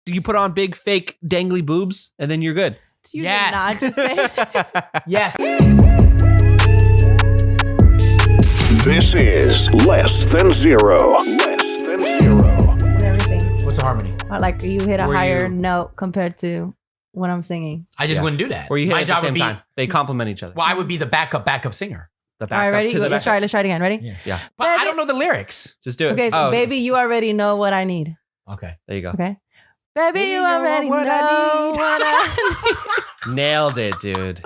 You put on big fake dangly boobs and then you're good. You did not just say Yes. This is Less Than Zero. Less Than Zero. everything. What's a harmony? Like you hit a Were higher you- note compared to when I'm singing. I just Yeah. wouldn't do that. Where you hit My at the job same would be, time. They complement each other. well, I would be the backup singer. The All back right, up ready? to the Let's back. try it again. Ready? Yeah. Yeah. But I Baby- don't know the lyrics. Just do it. Okay, so Oh, baby, you already know what I need. Okay. there you go. Okay. Baby, you already know what I need. what I need. Nailed it, dude.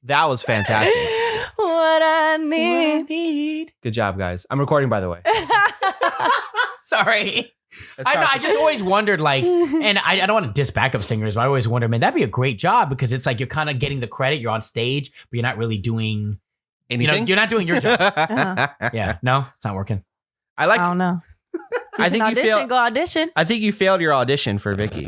That was fantastic. What I need. Good job, guys. I'm recording, by the way. Sorry. Let's I know. start I the- just always wondered, like, and I don't want to diss backup singers, but I always wonder, man, that'd be a great job because it's like you're kind of getting the credit. You're on stage, but you're not really doing Anything? you're not doing your job. Uh-huh. Yeah. No, it's not working. I like. I don't know. I think you audition, failed. go audition. I think you failed your audition for Vicky.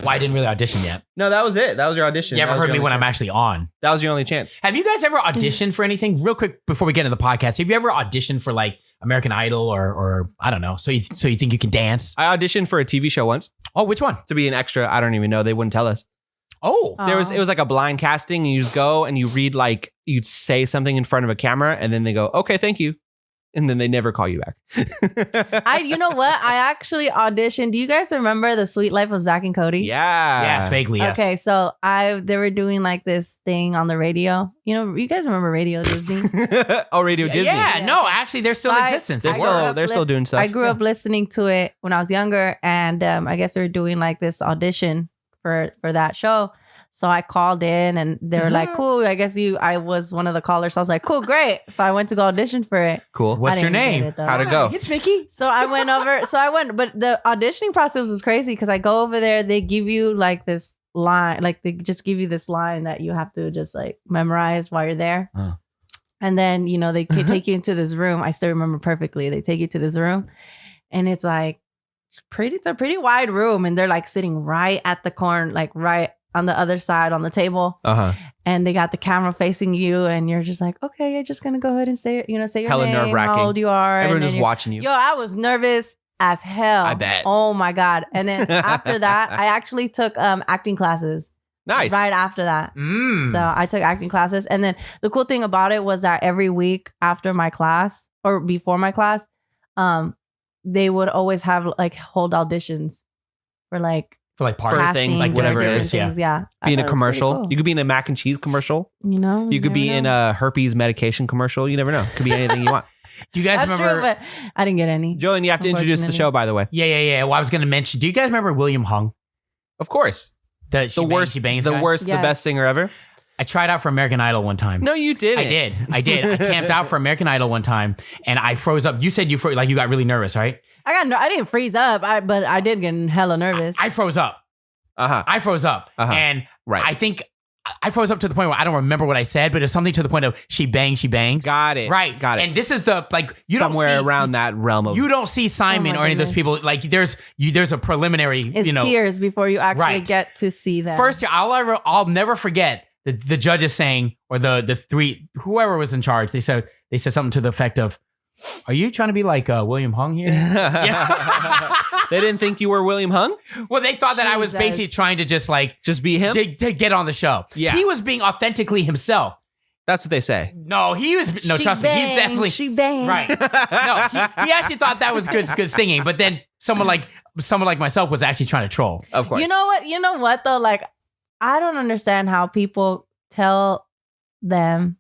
Well, I didn't really audition yet. No, that was it. That was your audition. You That ever was heard your me only when I'm chance. actually on? That was your only chance. Have you guys ever auditioned for anything? Real quick before we get into the podcast, have you ever auditioned for like American Idol or I don't know? So you think you can dance? I auditioned for a TV show once Oh, which one? to be an extra. I don't even know. They wouldn't tell us. Oh, It was like a blind casting, and you just go and you read like you'd say something in front of a camera, and then they go, "Okay, thank you," and then they never call you back. You know what? I actually auditioned. Do you guys remember The Sweet Life of Zach and Cody? Yeah. yes, vaguely, yes. Okay, so they were doing like this thing on the radio. You know, you guys remember Radio Disney? Oh, Radio Disney. Yeah, no, actually, they're still in I- existence. They're They I grew were. still up they're still doing stuff. I grew up listening to it when I was younger, and I guess they were doing like this audition for that show. So I called in, and they were like, "Cool, I guess I was one of the callers." So I was like, "Cool, great." So I went to go audition for it. Cool. What's I your didn't get name? it, though. How'd it go? It's Vicky. So I went over. But the auditioning process was crazy because I go over there. They give you like this line, like they just give you this line that you have to just like memorize while you're there. Oh. And then they take you into this room. I still remember perfectly. They take you to this room, and it's like it's a pretty wide room, and they're like sitting right at the corner, like right on the other side on the table. And they got the camera facing you, and you're just like, okay, you're just gonna go ahead and say your Hella name, nerve-wracking. how old you are. Everyone's and then just you're- watching you. Yo, I was nervous as hell. I bet. Oh my God. And then after that, I actually took acting classes. Nice. Right after that. Mm. So I took acting classes. And then the cool thing about it was that every week after my class or before my class, they would always have like hold auditions for like For like parts. For things, castings like or whatever it different is, things. Yeah. I Be in a thought it was pretty commercial. cool. You could be in a mac and cheese commercial. You could be in a herpes medication commercial. You never know. Could be anything you want. Do you guys That's remember? true, but I didn't get any. Julian, you have to introduce the Unfortunately. show, by the way. Yeah. Well, I was going to mention. Do you guys remember William Hung? Of course. The Worst, She Bangs the guy? worst, the Yes. best singer ever. I tried out for American Idol one time. No, you didn't. I did. I camped out for American Idol one time, and I froze up. You said you froze, like you got really nervous, right? I didn't freeze up, but I did get hella nervous. I froze up. I froze up, and Right. I think I froze up to the point where I don't remember what I said, but it's something to the point of she bangs. Got it. Right. Got it. And this is the you somewhere don't see, around that realm of. You don't see Simon Oh my or any of those goodness. people. Like there's a preliminary. It's tears before you actually Right. get to see them. First year, I'll never forget the judges saying, or the three, whoever was in charge, they said something to the effect of, "Are you trying to be like William Hung here?" Yeah. They didn't think you were William Hung? Well, they thought that I was Jesus. basically trying to just like Just be him? to get on the show. Yeah. He was being authentically himself. That's what they say. No, he was no. She Trust me, he's banged, definitely she banged. right. No, he actually thought that was good singing, but then someone like myself was actually trying to troll. Of course. You know what though? Like, I don't understand how people tell them,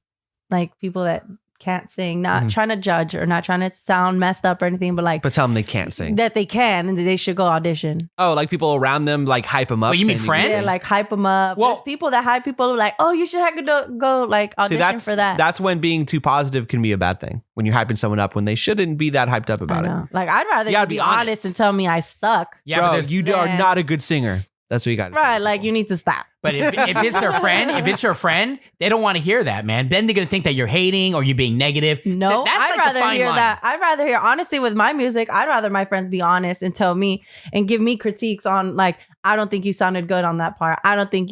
like people that can't sing, not trying to judge or not trying to sound messed up or anything, but like But tell them they can't sing. that they can and that they should go audition. Oh, like people around them like hype them up. Well, you mean saying friends? can Yeah, sing. like hype them up. Well- There's people that hype people like, oh, you should have to go like See, audition for that. that's when being too positive can be a bad thing. When you're hyping someone up when they shouldn't be that hyped up I about it. know. Like, I'd rather You gotta you be be honest honest. and tell me I suck. Yeah, but Bro, there's you are Man. not a good singer. That's what you got to say. Right, like you need to stop. But if it's their friend, if it's your friend, they don't want to hear that, man. Then they're gonna think that you're hating or you're being negative. No, That's I'd like the rather fine hear line. that. I'd rather hear honestly with my music. I'd rather my friends be honest and tell me and give me critiques on like, I don't think you sounded good on that part. I think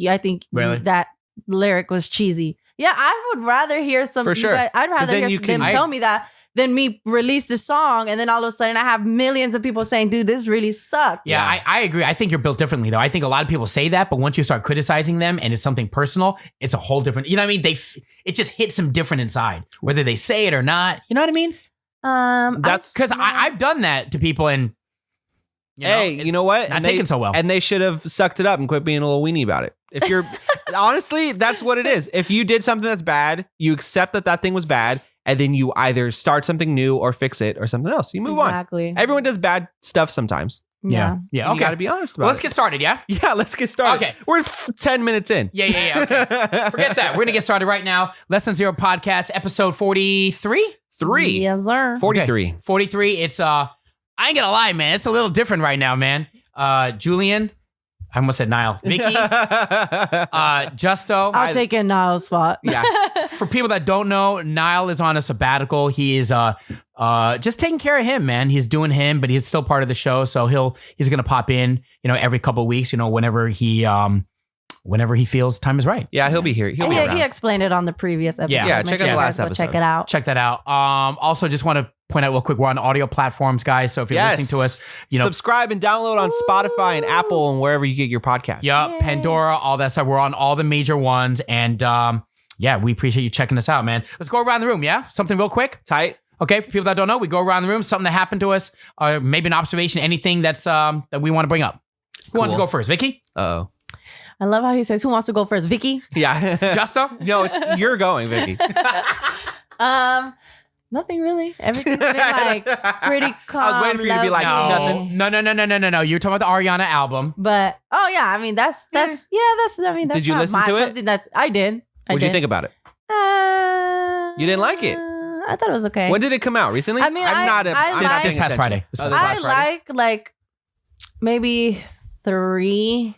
Really? that lyric was cheesy. Yeah, I would rather hear some. For sure. I'd 'Cause rather then hear you can- them tell me that than me release the song and then all of a sudden I have millions of people saying, dude, this really sucked. Yeah, I agree. I think you're built differently, though. I think a lot of people say that, but once you start criticizing them and it's something personal, it's a whole different, you know what I mean? It just hits them different inside, whether they say it or not. You know what I mean? That's because I've done that to people and, you know what? Not taken so well. And they should have sucked it up and quit being a little weenie about it. If you're, honestly, that's what it is. If you did something that's bad, you accept that thing was bad, and then you either start something new or fix it or something else. You move on. Everyone does bad stuff sometimes. Yeah. Okay. You got to be honest about it. Let's get started, yeah? Yeah, let's get started. Okay. We're 10 minutes in. Yeah. Okay. Forget that. We're going to get started right now. Less Than Zero podcast, episode 43? 3. Yes, sir. 43. Okay. 43. It's, I ain't going to lie, man. It's a little different right now, man. Julian. I almost said Nile. Vicky. Justo. I'll take in Nile's spot. Yeah. For people that don't know, Nile is on a sabbatical. He is just taking care of him, man. He's doing him, but he's still part of the show. So he's gonna pop in, every couple of weeks, whenever he feels time is right. Yeah, he'll be here. He'll be around. He explained it on the previous episode. Yeah, check out the last episode. Check it out. Check that out. Also, just want to point out real quick, we're on audio platforms, guys. So if you're listening to us, subscribe and download on Spotify and Apple and wherever you get your podcast. Yep, Pandora, all that stuff. We're on all the major ones, and we appreciate you checking us out, man. Let's go around the room, yeah? Something real quick? Tight. Okay, for people that don't know, we go around the room, something that happened to us, or maybe an observation, anything that's that we want to bring up. Who wants to go first? Vicky? Uh-oh. I love how he says, who wants to go first? Vicky? Yeah. Justo? No, you're going, Vicky. Nothing really. Everything's been pretty calm. I was waiting for you to be like, nothing. No. You're talking about the Ariana album. But, I mean, that's that's Did you listen to it? I did. What'd you think about it? You didn't like it? I thought it was okay. When did it come out? Recently? I mean, I'm not this past Friday. I like maybe 3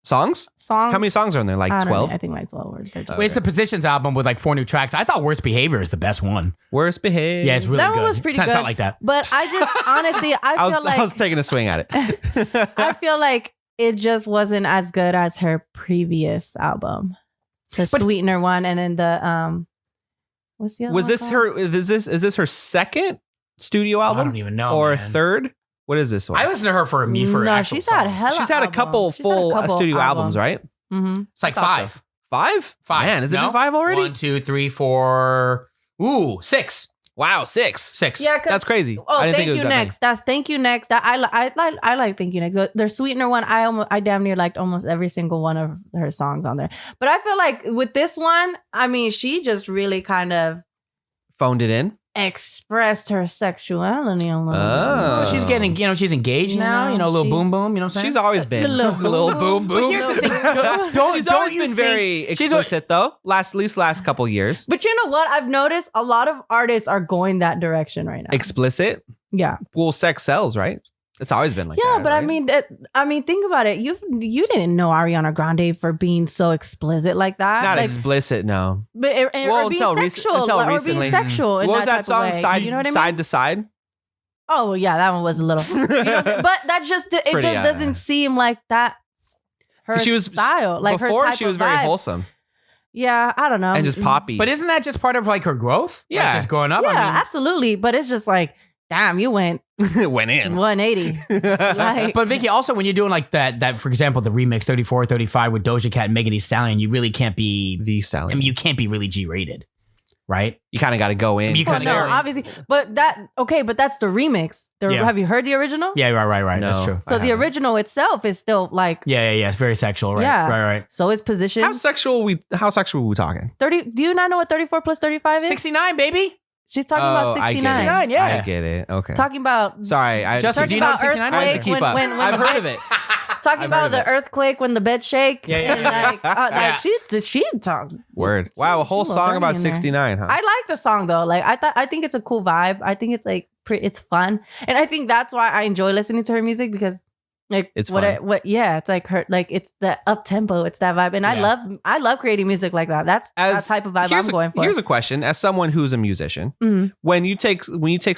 songs. How many songs are in there? Like 12? I think like 12 or 13. Wait, it's a Positions album with like 4 new tracks. I thought Worst Behavior is the best one. Worst Behavior. Yeah, it's really that good. One was pretty good. It's not like that. But I just honestly, I was taking a swing at it. I feel like it just wasn't as good as her previous album, the Sweetener one, and then the what's the other? Was this her? Is this her second studio album? I don't even know. Or third? What is this one? I listened to her for she's had a couple studio albums, right? Mm-hmm. It's like 5. 5? Man, has it been 5 already? 1, 2, 3, 4. Ooh, 6. Wow, 6. Yeah, that's crazy. Oh, I didn't Thank think it was You that Next. many. That's Thank You Next. That I like Thank You Next. Their Sweetener one, I damn near liked almost every single one of her songs on there. But I feel like with this one, I mean, she just really kind of phoned it in. Expressed her sexuality a little bit. Oh. She's getting, she's engaged now, a little boom boom, you know what I'm saying? She's always been a little boom boom. But here's the thing. She's always been very explicit though. At least last couple years. But you know what? I've noticed a lot of artists are going that direction right now. Explicit? Yeah. Well, sex sells, right? It's always been like that. Yeah, but right? I mean, think about it. You didn't know Ariana Grande for being so explicit like that. Not explicit, no. But or being sexual, until or recently. being sexual. What was that song? Side to Side. Oh yeah, that one was a little. But that's just it. Just doesn't seem like that's her style. Like before, her type she was of very vibe. wholesome. Yeah, I don't know, and just poppy. But isn't that just part of like her growth? Yeah, like just growing up. Yeah, absolutely. But it's just like, damn, you went in 180. But Vicky, also when you're doing like that, for example, the remix 34, 35 with Doja Cat and Megan Thee Stallion, you really can't be the Stallion. I mean, you can't be really G-rated, right? You kind of got to go in. Obviously, but that's the remix. Have you heard the original? Yeah, right. No, that's true. So the original itself is still like it's very sexual, right? Yeah, right. So it's positioned. How sexual are we talking? 30. Do you not know what 34 plus 35 is? 69, baby. She's talking about 69. 69, yeah. I get it. Okay. Talking about... Sorry. Justin, do you know what 69 I have to keep up. I've heard of it. Talking about the earthquake when the bed shake. Yeah. She talking. Word. Wow, a whole song about 69, huh? I like the song though. Like I think it's a cool vibe. I think it's like it's fun. And I think that's why I enjoy listening to her music because like it's it's like her, like it's the up tempo, it's that vibe. And I love creating music like that. That's that type of vibe I'm going for. Here's a question. As someone who's a musician, when you take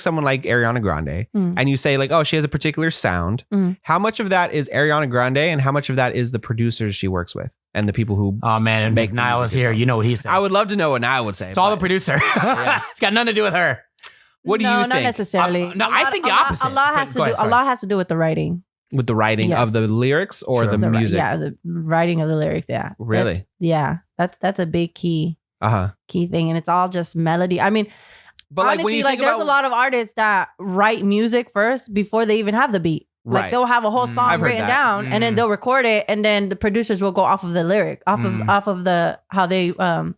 someone like Ariana Grande and you say like, oh, she has a particular sound, how much of that is Ariana Grande and how much of that is the producers she works with? And the people who and make Nile is here. You know what he's saying. I would love to know what Nile would say. It's all the producer. It's got nothing to do with her. What do you No, think? not necessarily. No, I think the opposite. A lot has Go ahead, to do. A sorry. lot has to do with the writing. With the writing Yes. of the lyrics or Sure. the music? Yeah, the writing of the lyrics. Yeah. Really? That's a big key Uh-huh. thing, and it's all just melody. I mean, But honestly, like when you think there's about a lot of artists that write music first before they even have the beat. Right. Like they'll have a whole song I've heard written that. down, and then they'll record it, and then the producers will go off of the lyric, off of the how they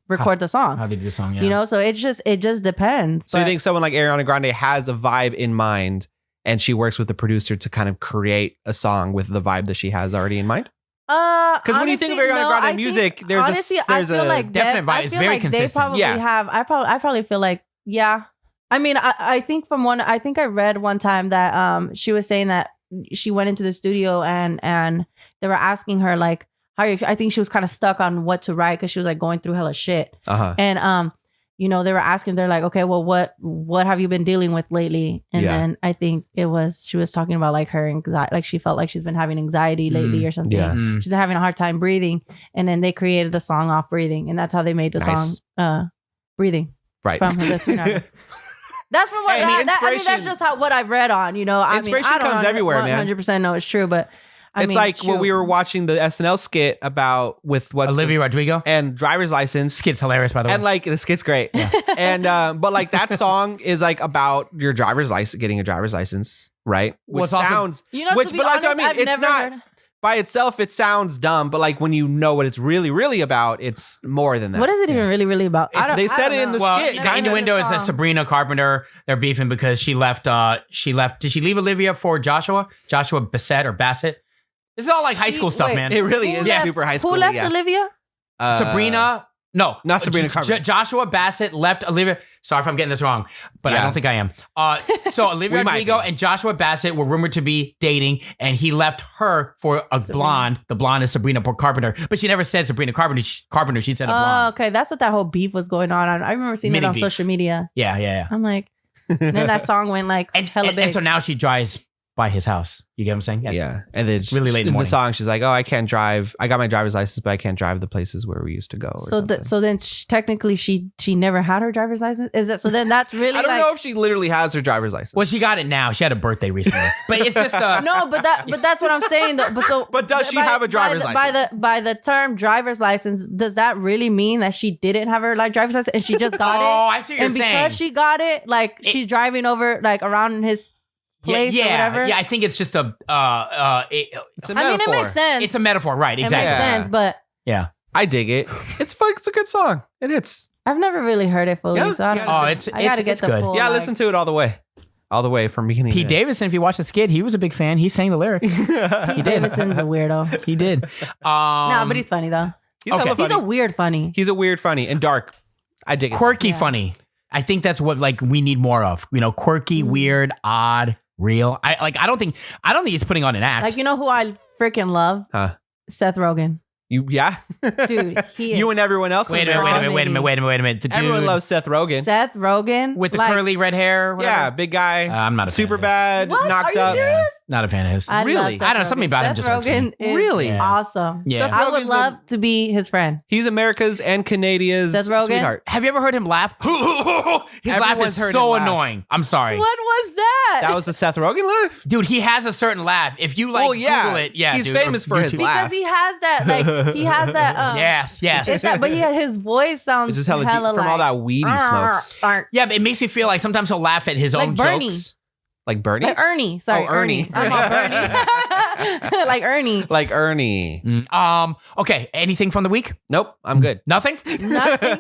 record the song. How they do the song, yeah. You know, so it just depends. So you But- think someone like Ariana Grande has a vibe in mind and she works with the producer to kind of create a song with the vibe that she has already in mind? Because when you think of Ariana Grande music, there's a definite vibe. It's very consistent. They probably Yeah. have. I probably feel like, yeah. I mean, I think I think I read one time that she was saying that she went into the studio and they were asking her like, how are you? I think she was kind of stuck on what to write because she was like going through hella shit. Uh-huh. And you know, they were asking, they're like, okay, well, what have you been dealing with lately? And Yeah. then I think she was talking about like her anxiety, like she felt like she's been having anxiety lately or something. Yeah. Mm. She's been having a hard time breathing. And then they created the song off breathing. And that's how they made the Nice. song Breathing Right. from her best friend. That's from what Hey, the I mean, that's inspiration- just what I've read on, you know. I Inspiration mean, I don't comes everywhere, man. 100% know it's true, but I It's mean, like when shoot. we were watching the SNL skit about with what's Olivia Rodrigo. and driver's license. Skit's hilarious, by the way. And like the skit's great. And but like that song is like about your driver's license, getting a driver's license, right? Well, Which it's also- sounds You know, which, to be but that's honest, what I mean. I've It's never not heard. by itself. It sounds dumb, but like when you know what it's really, really about, it's more than that. What is it even really, really about? They said don't it in know. the well, skit, the kinda. innuendo is that Sabrina Carpenter, they're beefing because she left. Did she leave Olivia for Joshua Bassett or Bassett? This is all like high school stuff, wait. man. It really Who is left- super high school. Who left yeah. Olivia? Sabrina. No, Not Sabrina Carpenter. Joshua Bassett left Olivia. Sorry if I'm getting this wrong, but I Yeah. don't think I am. So Olivia We might Rodrigo be. and Joshua Bassett were rumored to be dating, and he left her for a blonde. The blonde is Sabrina Carpenter, but she never said Sabrina Carpenter. She said a Oh, blonde. okay. That's what that whole beef was going on. I remember seeing Mini it on beef. social media. Yeah. I'm like, and then that song went like hella big. And so now she drives by his house. You get what I'm saying? Yeah, and then Really late in the the morning. song, she's like, "Oh, I can't drive. I got my driver's license, but I can't drive the places where we used to go." Or something. So then technically she never had her driver's license. Is that so? Then that's really I don't like, know if she literally has her driver's license. Well, she got it now. She had a birthday recently, but it's just no, but that's what I'm saying. Though. But does she have a driver's license? By the term driver's license, does that really mean that she didn't have her like driver's license and she just got it? Oh, I see what you're and saying. because she got it, like she's driving over like around his place or whatever. Yeah, I think it's just a It's a I mean, it metaphor. makes sense. it's a metaphor, right? It Exactly. makes Yeah. sense, but Yeah. I dig it. It's fun. It's a good song. It hits. I've never really heard it fully. Yeah, so I yeah, don't Oh, know. it's I gotta get it's the good. full. Yeah, like- listen to it all the way from beginning. Pete to Davidson, if you watch the skit, he was a big fan. He sang the lyrics. end. Pete Davidson's a weirdo. He did. No, but he's funny though. He's Okay. hella He's funny. a weird funny. He's a weird funny and dark. I dig it. Quirky, Yeah. funny. I think that's what like we need more of. You know, quirky, weird, odd, real. I don't think he's putting on an act. Like, you know who I freaking love? Huh. Seth Rogen. Yeah. Dude, he is. You and everyone else. wait in a minute, America. wait a minute. The dude Everyone loves Seth Rogen. Seth Rogen. with the like, curly red hair. Whatever. Yeah, big guy. I'm not a fan super of his. bad. What? Knocked Are you up. serious? Not a fan of his. I Really? love Seth I don't know, something Rogen. about him Seth just irks me. Rogen is Really? Yeah. awesome. Yeah. Seth I would Rogen's love to be his friend. He's America's and Canadia's Seth Rogen? sweetheart. Have you ever heard him laugh? His laugh Everyone's is heard so him laugh. annoying. I'm sorry. What was that? That was the Seth Rogen laugh? Dude, he has a certain laugh. If you like Well, yeah. Google it, yeah. He's dude, famous or for his YouTube. laugh. because he has that, like, he has that. Yes. It's that, but yeah, his voice sounds It's just hella deep from all that weed he smokes. Yeah, but it makes me feel like sometimes he'll laugh at his Like own Bernie. jokes. Like Bernie? Like Ernie. Sorry, Oh, Ernie. I'm on Bernie. Like Ernie. Like Ernie. Okay, anything from the week? Nope, I'm good. Nothing? Nothing.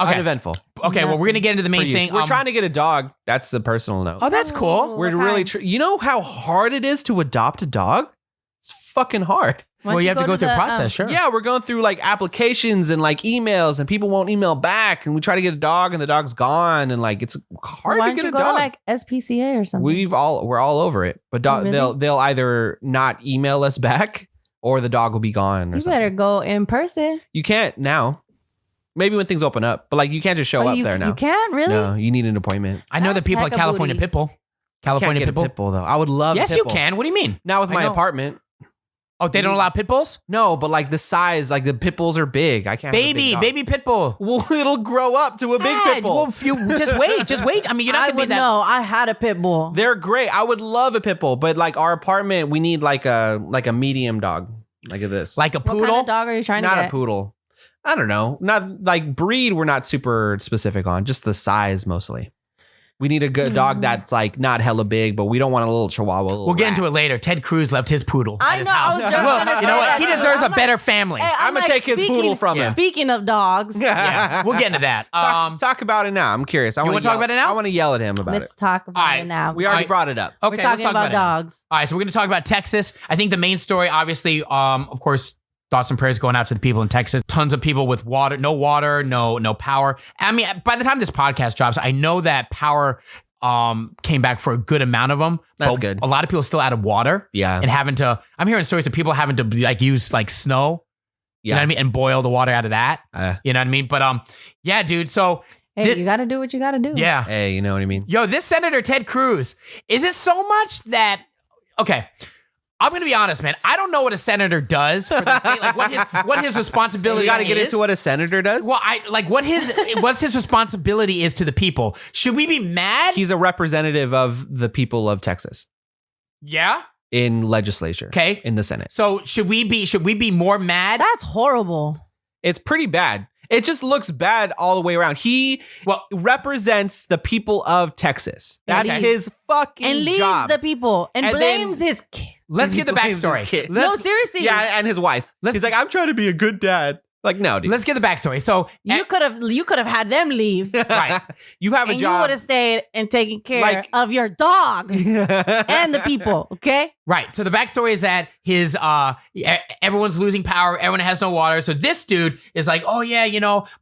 Okay. Uneventful. Okay, well, we're going to get into the For main you. thing. We're trying to get a dog. That's the personal note. Oh, that's cool. We're what really, kind? you know how hard it is to adopt a dog? It's fucking hard. Why Well, don't you have to go through a the, process, sure. Yeah, we're going through like applications and like emails, and people won't email back. And we try to get a dog, and the dog's gone, and like it's hard Why to don't get you a go dog. to like SPCA or something? We're all over it, but Oh, really? they'll either not email us back, or the dog will be gone. Or You something. better go in person. You can't now. Maybe when things open up, but like you can't just show Oh, up you, there now. You can't really. No, you need an appointment. I know That's that people at heck a California booty. Pitbull. Can't California get a Pitbull. pit bull though. I would love. Yes, a pit you bull. can. What do you mean? Now with I my know. apartment. Oh, they don't allow pit bulls? No, but like the size, like the pit bulls are big. I can't. Baby pit bull. Well, it'll grow up to a big pit bull. Well, if you just wait. I mean, you're not I gonna be would that. know. I had a pit bull. They're great. I would love a pit bull, but like our apartment, we need like a medium dog, like this. Like a What poodle. kind of dog are you trying to Not get? a poodle. I don't know. Not like breed. We're not super specific on. Just the size mostly. We need a good dog that's like not hella big, but we don't want a little chihuahua. We'll get into it later. Ted Cruz left his poodle at I his know. house. I was just gonna You say know what? that. He deserves a I'm better like, family. hey, I'm gonna take his poodle from him. Speaking of dogs, Yeah, we'll get into that. Talk about it now. I'm curious. You wanna talk about it now? I want to yell at him about let's it. talk about Alright. it now. We already Alright. brought it up. Okay, We're let's talking talk about it. dogs. All right, so we're going to talk about Texas. I think the main story, obviously, of course, thoughts and prayers going out to the people in Texas. Tons of people with water, no power. I mean, by the time this podcast drops, I know that power came back for a good amount of them. That's but good. A lot of people still out of water. Yeah. And having to, I'm hearing stories of people having to like use like snow, you know what I mean? And boil the water out of that. You know what I mean? But yeah, dude. So Hey, you got to do what you got to do. yeah. Hey, you know what I mean? Yo, this Senator Ted Cruz, is it so much that, okay, I'm going to be honest, man. I don't know what a senator does for the state, like what his responsibility We got to get is. into what a senator does. Well, what's his responsibility is to the people. Should we be mad? He's a representative of the people of Texas Yeah. in legislature. Okay. In the Senate. So should we be more mad? That's horrible. It's pretty bad. It just looks bad all the way around. He represents the people of Texas. That's Okay. his fucking And leaves job. the people and And blames then- his kid. Let's get the Blames his backstory. kid. No, seriously. Yeah, and his wife. He's like, I'm trying to be a good dad. Like, no, dude. Let's get the backstory. So You could have had them leave. right. You have a And you job. would have stayed and taken care Like- of your dog and the people, okay? Right. So the backstory is that his everyone's losing power. Everyone has no water. So this dude is like, oh yeah,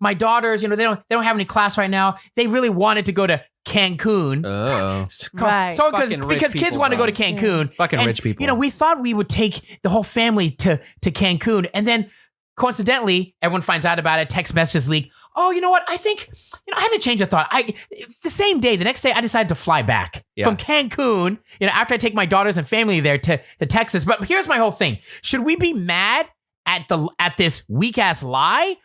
my daughters, they don't have any class right now. They really wanted to go to Cancun. Oh. Right. So Fucking rich because kids people, want to go bro. to Cancun. Fucking and, rich people. We thought we would take the whole family to Cancun, and then coincidentally, everyone finds out about it. Text messages leak. Oh, you know what? I think I had to change of thought. The same day, the next day, I decided to fly back from Cancun. After I take my daughters and family there to Texas. But here's my whole thing: should we be mad at this weak ass lie,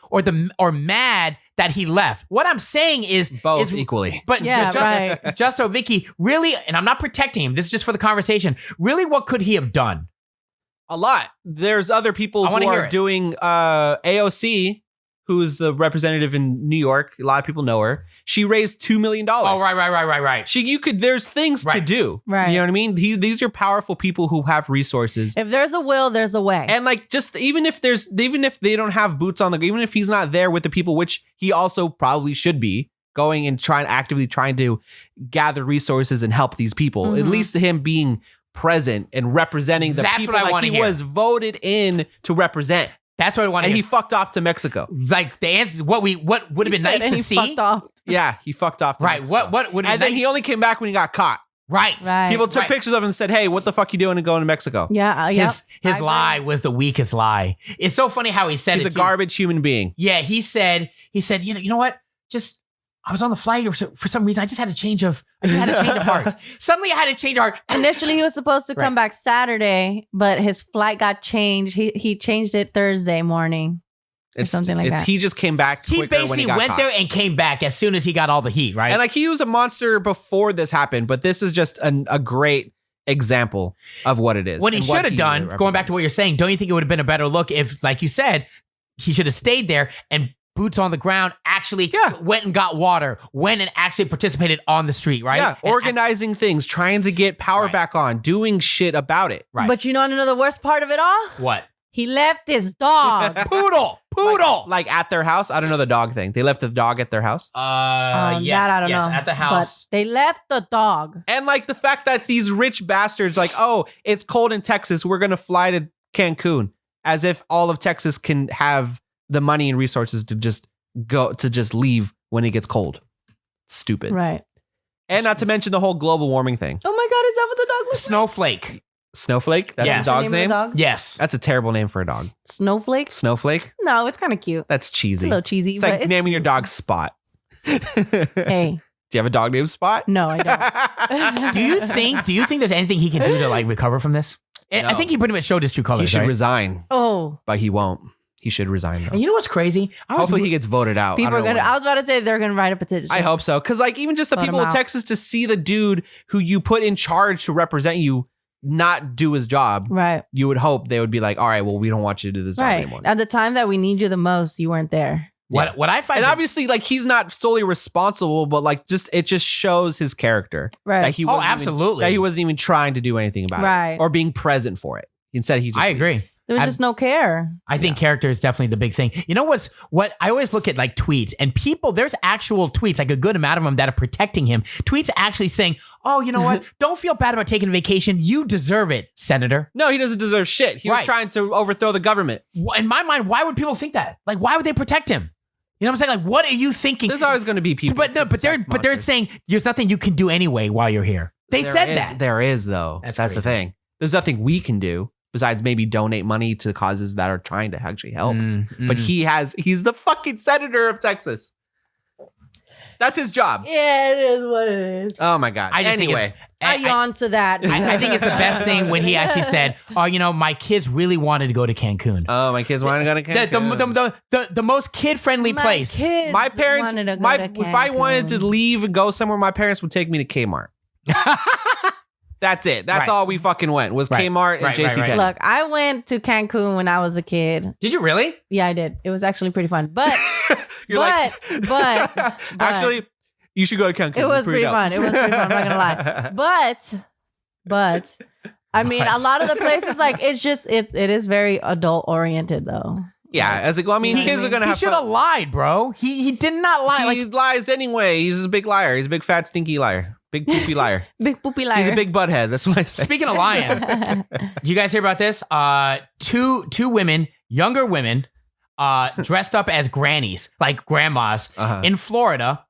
or mad that he left? What I'm saying is Both equally. But Yeah, right. just so Vicky, really, and I'm not protecting him. This is just for the conversation. Really, what could he have done? A lot. There's other people I who wanna hear are it. doing AOC, who's the representative in New York. A lot of people know her. She raised $2 million. Oh, right. There's things to Right. do. Right. You know what I mean? These are powerful people who have resources. If there's a will, there's a way. And like, just even if they don't have boots on the, even if he's not there with the people, which he also probably should be going and actively trying to gather resources and help these people, at least him being present and representing the That's people what I like wanna he hear. was voted in to represent. That's what I want to And hear. he fucked off to Mexico. Like the answer, what would have been nice to see. Fucked off. Yeah, he fucked off to Right. Mexico. What would have And been then nice? he only came back when he got caught. Right. Right. People took Right. pictures of him and said, "Hey, what the fuck you doing and going to Mexico?" Yeah. His I lie agree. was the weakest lie. It's so funny how he said He's it. a too. garbage human being. Yeah, he said, you know what? Just I was on the flight for some reason. I just had a change of heart. Suddenly I had a change of heart. Initially, he was supposed to come Right. back Saturday, but his flight got changed. He changed it Thursday morning. something like that. He just came back He quicker when basically he got went caught. there and came back as soon as he got all the heat, right? And like he was a monster before this happened, but this is just a great example of what it is. what he and should have he done, going back represents. to what you're saying, don't you think it would have been a better look if, like you said, he should have stayed there and boots on the ground actually went and got water, went and actually participated on the street, right? Yeah, And organizing things, trying to get power Right. back on, doing shit about it. Right. But you know the worst part of it all? What? He left his dog. Poodle. Like at their house. I don't know the dog thing. They left the dog at their house. Yes, that I don't yes, know. at the house. But they left the dog. And like the fact that these rich bastards, like, oh, it's cold in Texas, we're gonna fly to Cancun, as if all of Texas can have the money and resources to just leave when it gets cold. Stupid. Right. And not to mention the whole global warming thing. Oh my God, is that what the dog was? Snowflake. Snowflake? That's Yes. his dog's name? Yes. That's a terrible name for a dog. Snowflake? Snowflake? No, it's kind of cute. That's It's cheesy. a little cheesy. It's but like naming your dog Spot. Do Hey, you have a dog named Spot? no, I don't. Do you think there's anything he can do to like recover from this? I think he pretty much showed his true colors. He should right? resign, Oh, but he won't. He should resign though. And you know what's crazy? Hopefully he gets voted out. people I are don't know gonna. when. I was about to say they're gonna write a petition. I hope so. Because like even just the Vote people him of out. Texas to see the dude who you put in charge to represent you not do his job, Right. you would hope they would be like, all right, well, we don't want you to do this job Right. anymore. At the time that we need you the most, you weren't there. What I find And obviously, like he's not solely responsible, but like it just shows his character. Right. That he wasn't absolutely. that he wasn't even trying to do anything about Right. it or being present for it. Instead, he just I agree. leaves. There was I'm- just no care. I think character is definitely the big thing. You know what I always look at like tweets and people, there's actual tweets, like a good amount of them that are protecting him. Tweets actually saying, oh, you know what? Don't feel bad about taking a vacation. You deserve it, Senator. No, he doesn't deserve shit. He was Right. trying to overthrow the government. In my mind, why would people think that? Like, why would they protect him? You know what I'm saying? Like, what are you thinking? There's always going to be people. But they're monsters. saying there's nothing you can do anyway while you're here. They There said is- that. There is though. That's That's the crazy. thing. There's nothing we can do besides maybe donate money to causes that are trying to actually help. But he's the fucking senator of Texas. That's his job. Yeah, it is what it is. Oh my god. I just think Anyway, I yawn to that. I think it's the best thing when he actually said, "Oh, you know, my kids really wanted to go to Cancun, oh my kids want to go to Cancun. the most kid friendly place." kids My parents, wanted to go my to if I wanted to Cancun. leave and go somewhere, my parents would take me to Kmart. That's it. That's Right. all we fucking went was Right. Kmart and Right, right, JCPenney. right. Look, I went to Cancun when I was a kid. Did you really? Yeah, I did. It was actually pretty fun. But You're like, but actually, you should go to Cancun. it was It's pretty dope. fun. It was pretty fun. I'm not gonna lie. But I mean, a lot of the places, like it's just it is very adult oriented though. Yeah, as it, I mean, He- kids are gonna He have should have fun. lied, bro. He did not lie. He Like lies anyway. He's a big liar. He's a big fat stinky liar. Big poopy liar. Big poopy liar. He's a big butthead. That's what I say. speaking of lying, did you guys hear about this? Two women, younger women, dressed up as grannies, like grandmas, Uh-huh. in Florida.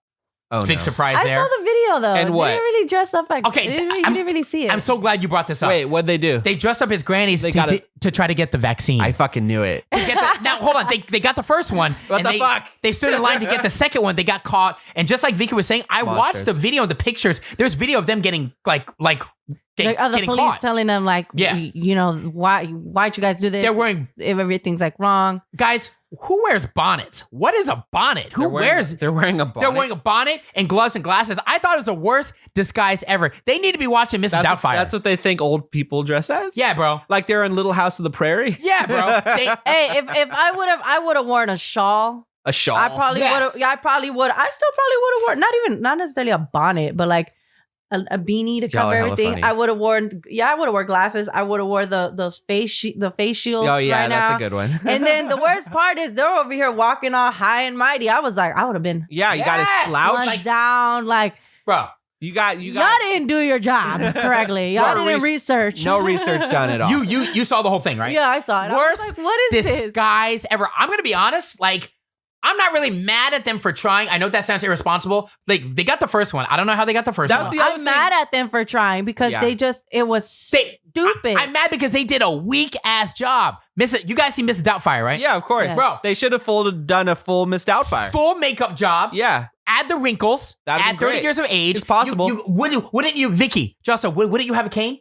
Oh Big no. surprise I there. saw the video though. And They what? didn't really dress up like. Okay, you didn't really see it. I'm so glad you brought this up. Wait, what'd they do? They dressed up as grannies They to, gotta- to try to get the vaccine. I fucking knew it. To get the, now hold on, they got the first one. What and the they, fuck? They stood in line to get the second one. They got caught, and just like Vicky was saying, I watched Monsters. the video, the pictures. There's video of them getting Like other getting police caught. telling them like, Yeah. you know, why'd you guys do this? They're wearing if everything's like wrong. guys. Who wears bonnets? What is a bonnet? Who wears? They're wearing a bonnet. They're wearing a bonnet and gloves and glasses. I thought it was the worst disguise ever. They need to be watching Mrs. Doubtfire. That's what they think old people dress as? Yeah, bro. Like they're in Little House of the Prairie? Yeah, bro. They, Hey, if I would have worn a shawl. A shawl? I probably Yes. would have. Yeah, I probably would. I still probably would have worn not necessarily a bonnet, but like a beanie to Y'all cover are hella everything. funny. I would have worn. Yeah, I would have worn glasses. I would have worn the face shields. Oh yeah, right that's now. a good one. And then the worst part is they're over here walking all high and mighty. I was like, I would have been yeah, you got to slouch. slunched down. Like bro. You got y'all didn't do your job correctly. Y'all No didn't res- research. no research done at all. You saw the whole thing, right? Yeah, I saw it. I was Worst like, what is this? disguise ever. I'm gonna be honest, like I'm not really mad at them for trying. I know that sounds irresponsible. Like they got the first one. I don't know how they got the first That's one. the other I'm thing. mad at them for trying because Yeah. it was stupid. I'm mad because they did a weak ass job. You guys see Mrs. Doubtfire, right? Yeah, of course. Yes. Bro. They should have done a full Miss Doubtfire. Full makeup job. Yeah. Add the wrinkles. That'd be Add 30 great. years of age. It's possible. Wouldn't you, Vicky, Justin, wouldn't you have a cane?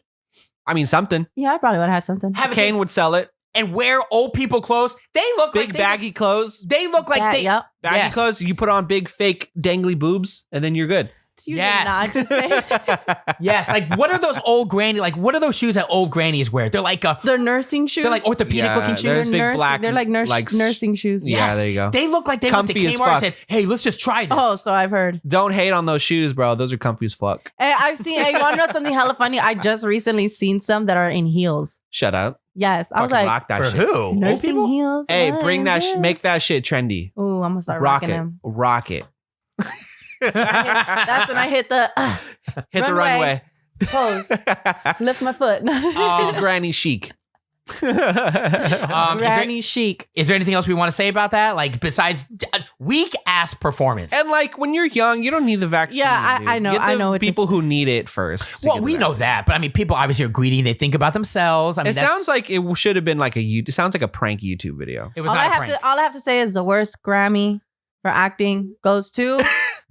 I mean, something. Yeah, I probably would have had something. Have a Kane would sell it. and wear old people clothes. They look Big like baggy clothes. They look like they. Yep. Baggy Yes. clothes. You put on big fake dangly boobs, and then you're good. You Yes. did not just say Yes, like what are those old granny? Like what are those shoes that old grannies wear? They're like they're nursing shoes. they're like orthopedic Yeah, looking there's shoes. big They're black, They're like nursing shoes. Yeah, Yes. there you go. They look like they Comfy went as to Kmart and fuck. said, "Hey, let's just try this." Oh, so I've heard. Don't hate on those shoes, bro. Those are comfy as fuck. Hey, I've seen. Hey, you want to know something hella funny? I just recently seen some that are in heels. Shut up. Yes, I was Fucking like, rock that For shit. who? Old nursing people? heels. Hey, what bring is that. this? Make that shit trendy. Ooh, I'm gonna start Rock rocking it. them. Rock it. That's when I hit the Hit the Runway. runway. pose. Lift my foot. It's granny chic. Granny chic. Is there anything else we want to say about that? Like besides weak ass performance? And like when you're young, you don't need the vaccine. Yeah, dude. I know- Get I the know, it people just- who need it first. to well, get the we know vaccine. that, but I mean, people obviously are greedy. They think about themselves. I mean, It sounds like it should have been like it sounds like a prank YouTube video. it was All not I a have prank. to say is the worst Grammy for acting goes to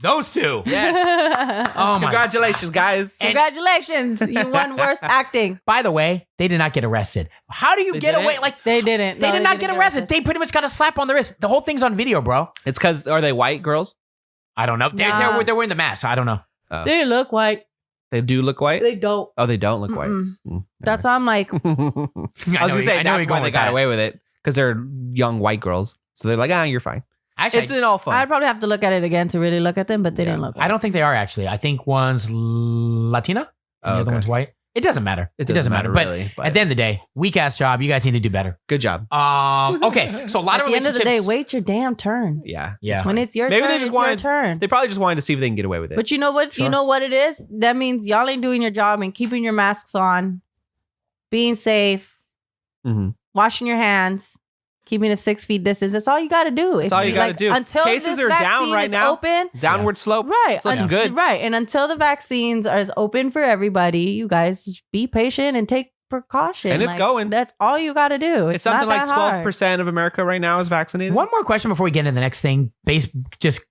Those two. Yes. Oh my. Congratulations, guys. Congratulations. You won worst acting. By the way, they did not get arrested. How do you get didn't? away? Like They didn't. they No, did not didn't get arrested. They pretty much got a slap on the wrist. The whole thing's on video, bro. It's because, are they white girls? I don't know. Nah. They're wearing the mask. So I don't know. They look white. They do look white? They don't. Oh, they don't look white. That's why I'm like, I was going to say, that's why they got away with it. Because they're young white girls. So they're like, you're fine. Actually, It's in all fun. I'd probably have to look at it again to really look at them, but they didn't look white. I don't think they are actually. I think one's Latina and the other one's white. It doesn't matter. It doesn't matter. really, But at the end of the day, weak ass job. You guys need to do better. Good job. Okay. So a lot At of the end of relationships. the day, wait your damn turn. Yeah. Yeah. When it's your Maybe turn, they just it's your wanted- turn. They probably just wanted to see if they can get away with it. But you know what? Sure. You know what it is? That means y'all ain't doing your job and keeping your masks on, being safe, Mhm. washing your hands, keeping a 6 feet distance. That's all you got to do. That's all you gotta do. Until Cases this are down vaccine right is now. Open, Downward slope. right? It's looking good. Right, and until the vaccines are open for everybody, you guys just be patient and take precaution. And it's going. That's all you got to do. It's something not like that hard. 12% of America right now is vaccinated. One more question before we get into the next thing, based just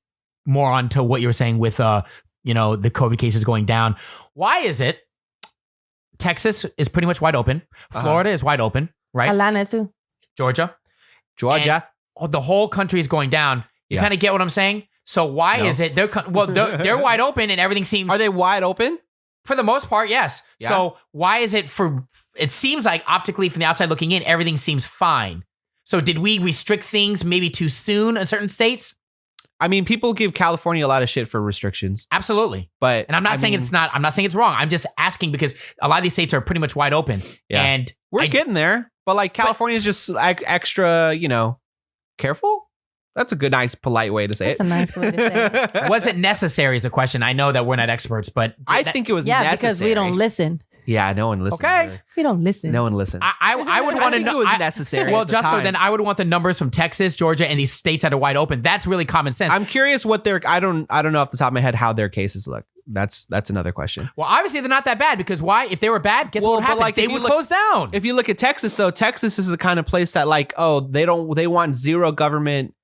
more on to what you were saying with the COVID cases going down. Why is it Texas is pretty much wide open, Florida is wide open, right? Atlanta too. Georgia, the whole country is going down. You Yeah. kind of get what I'm saying? So why No. is it they're wide open and everything seems Are they wide open? for the most part, yes. Yeah. So why is it it seems like optically from the outside looking in, everything seems fine. So did we restrict things maybe too soon in certain states? I mean, people give California a lot of shit for restrictions, Absolutely. but And I'm not saying I'm not saying it's wrong. I'm just asking because a lot of these states are pretty much wide open. Yeah. And we're I- getting there. But like California is just extra, careful. That's a good, nice, polite way to say That's it. a nice way to say it. was it necessary is the question. I know that we're not experts, but I think it was Yeah, necessary. because we don't listen. Yeah, no one listens. Okay. really. We don't listen. No one listens. I would want to think know. it was necessary. Well, at the Justo, time. then I would want the numbers from Texas, Georgia, and these states that are wide open. That's really common sense. I'm curious what their. I don't know off the top of my head how their cases look. That's another question. Well, obviously they're not that bad because why? If they were bad, guess what would but, happen? like, They if you would look- close down. If you look at Texas, though, Texas is the kind of place that they want zero government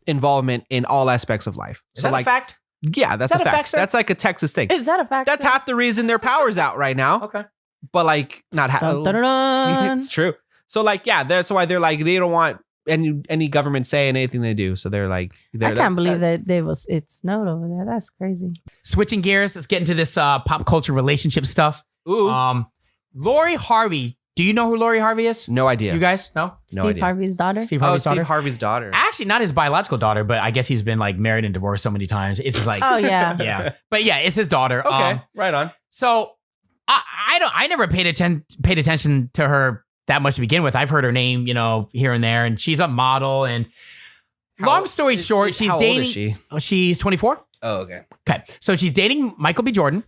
involvement in all aspects of life. Is that a fact? Yeah, that's Is that a a fact. fact, sir? That's like a Texas thing. Is that a fact? That's half the reason their power's out right now. Okay. But like not half. Dun, dun, dun, dun. It's true. So like, yeah, that's why they're like they don't want any government saying anything they do. So they're like, I can't believe that it snowed over there. That's crazy. Switching gears, let's get into this pop culture relationship stuff. Ooh, Lori Harvey. Do you know who Lori Harvey is? no idea. You guys? No? No Steve idea. Harvey's daughter. Steve Oh, Harvey's Steve daughter? Harvey's daughter. Actually, not his biological daughter, but I guess he's been like married and divorced so many times. It's just like, Oh yeah. yeah. But yeah, it's his daughter. Okay, right on. So I never paid attention to her that much to begin with. I've heard her name, here and there, and she's a model. And long story short, she's how dating. Old is she? She's 24. Oh, okay. Okay, so she's dating Michael B. Jordan,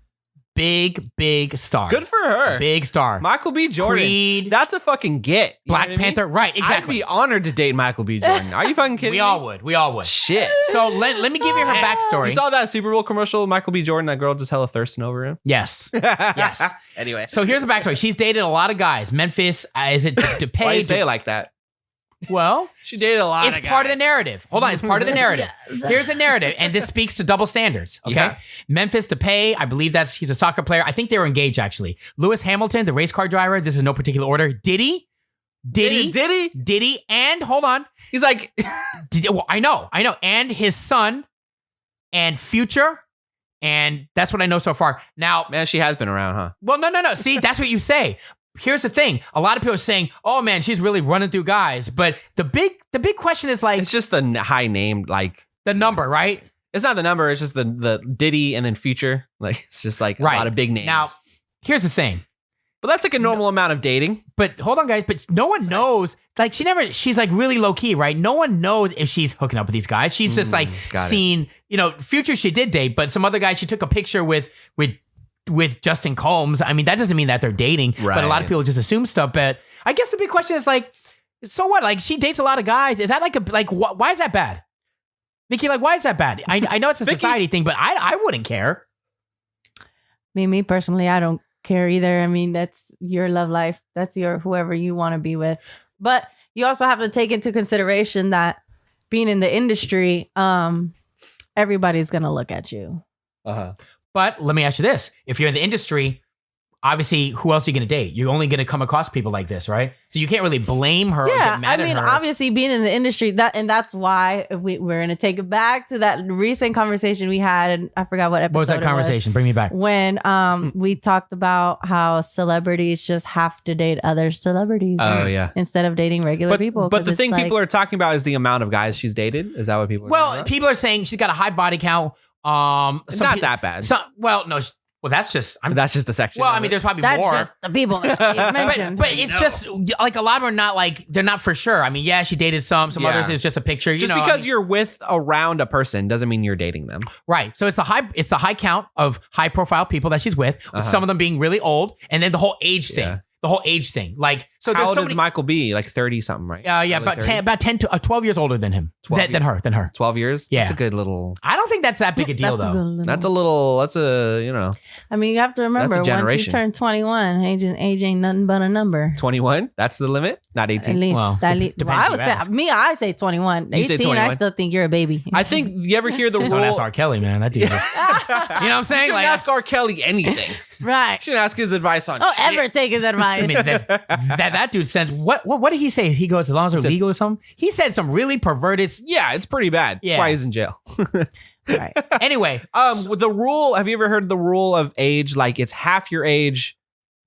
big star. Good for her. Big star. Michael B. Jordan. Creed. That's a fucking get. You know Black what I mean? Panther. Right, I'd exactly. be honored to date Michael B. Jordan. Are you fucking kidding We me? all would. We all would. Shit. So let me give you her backstory. You saw that Super Bowl commercial, Michael B. Jordan, that girl just hella thirsting over him? Yes. Yes. Anyway. So here's the backstory. She's dated a lot of guys. Memphis, is it Why DePay? you say it like that? Well, She dated a lot it's of guys. part of the narrative. Hold on, it's part of the narrative. Yes. Here's a narrative, and this speaks to double standards. Okay, Yeah. Memphis DePay, I believe he's a soccer player. I think they were engaged actually. Lewis Hamilton, the race car driver. This is in no particular order. Diddy, and hold on. He's like, Well, I know, and his son, and Future, and that's what I know so far. Now, man, she has been around, huh? well, no. See, that's what you say. Here's the thing. A lot of people are saying, "Oh man, she's really running through guys." But the big question is like It's just the high name, like, the number, right? it's not the number, it's just the Diddy and then Future. Like, it's just like a Right. lot of big names. Now, here's the thing. but that's like a normal amount of dating. But hold on, guys. But no one knows. Like, she's like really low key, right? No one knows if she's hooking up with these guys. She's just like got it. seen, Future she did date, but some other guy she took a picture with Justin Combs. I mean, that doesn't mean that they're dating, but a lot Right. of people just assume stuff. But I guess the big question is like, so what? Like, she dates a lot of guys. Is that why is that bad? Vicky, like, why is that bad? I know it's a Vicky- society thing, but I wouldn't care. Me personally, I don't care either. I mean, that's your love life. That's your whoever you want to be with. But you also have to take into consideration that being in the industry, everybody's gonna look at you. But let me ask you this: if you're in the industry, obviously, who else are you going to date? You're only going to come across people like this, right? So you can't really blame her or Yeah, get mad I mean, at her. obviously, being in the industry, that's why we're going to take it back to that recent conversation we had, and I forgot what episode. What was that conversation? Bring me back. When we talked about how celebrities just have to date other celebrities. Oh, yeah. Instead of dating regular people. But the 'cause thing it's people are talking about is the amount of guys she's dated. Is that what people are talking about? People are saying she's got a high body count. It's not that bad. That's just. That's just the section. Well, I mean, there's probably that's more. just the people that you mentioned. But it's just like a lot of them are not like they're not for sure. I mean, yeah, she dated some others. It's just a picture. Just because you're with around a person doesn't mean you're dating them. Right. So it's the high count of high profile people that she's with some of them being really old, and then the whole age thing. The whole age thing. Like, so how there's old so is many, Michael B? Like 30 something, right? yeah, Early about 10 to 12 years older than him. Than her. 12 years? Yeah. That's a good little. I don't think that's that big a deal though. That's a little. That's a, you know. I mean, you have to remember, That's a once you generation. turn 21, age ain't nothing but a number. 21? That's the limit? Not 18? At least, Well, depends I who would you say, ask. I say 21. You 18, say 21? I still think you're a baby. I think, you ever hear the rule? Don't ask R. Kelly, man. That dude is, you know what I'm You saying? shouldn't ask R. Kelly anything. Right. You shouldn't ask his advice on Don't shit. ever take his advice. I mean, that dude said, what did he say? He goes, as long as they're legal or something? He said some really perverted. Yeah, it's pretty bad. Yeah. That's why he's in jail. Right. Anyway. With the rule, have you ever heard the rule of age? Like it's half your age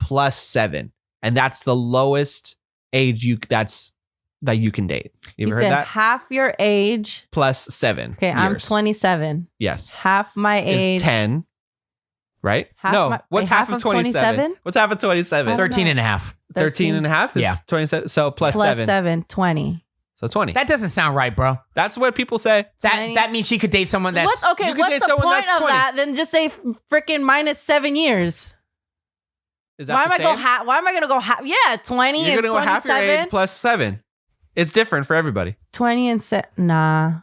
plus 7. And that's the lowest age that you can date. You ever heard said that? half your age. Plus 7 Okay, I'm years. 27. Yes. Half my age. Is 10. Right? What's half of 27? What's half of 27? 13 and a half. 13 and a half is Yeah. 27. So plus 7. 20. So 20. That doesn't sound right, bro. That's what people say. That means she could date someone that's. What's you could what's date the someone point that's of 20. that? Then just say freaking minus 7 years. Is that Why am the I go same? half? Why am I gonna go half? Yeah, 20 You're and going to go half your 27. age plus 7. It's different for everybody. 20 and nah.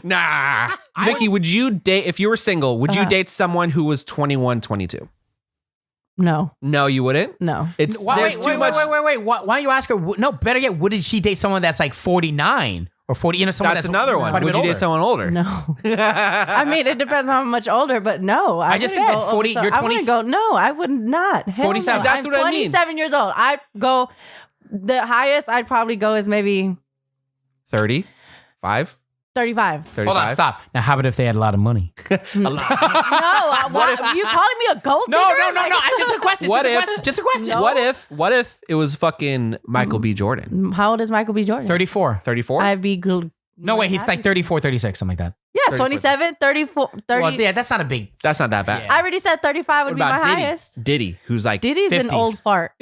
Nah. Vicky, would you date, if you were single, would you date someone who was 21, 22? No, No, you wouldn't? no. There's too much. Wait. Why don't you ask her? No, better yet, would she date someone that's like 49 or 40? You know, someone That's that's another one. quite a Would bit you date older? someone older? No. I mean, it depends on how much older, but no. I just wouldn't said go 40 over- you're I 20 wouldn't go. No, I would not. Hell 47. no. That's I'm what I mean. 27 years old. I'd go. The highest I'd probably go is maybe 30? 5? 35. 35? Hold on, stop. Now, how about if they had a lot of money? A lot. No, why, you calling me a gold digger? No. Just a question. What Just a question. No. What if it was fucking Michael B. Jordan? How old is Michael B. Jordan? 34. 34? I'd be No, wait, he's like 34, 36, something like that. Yeah, 27, 34, 30. Well, yeah, that's not a big. That's not that bad. Yeah. I already said 35 would What be my about Diddy? highest. Diddy, who's like Diddy's an 50s. old fart.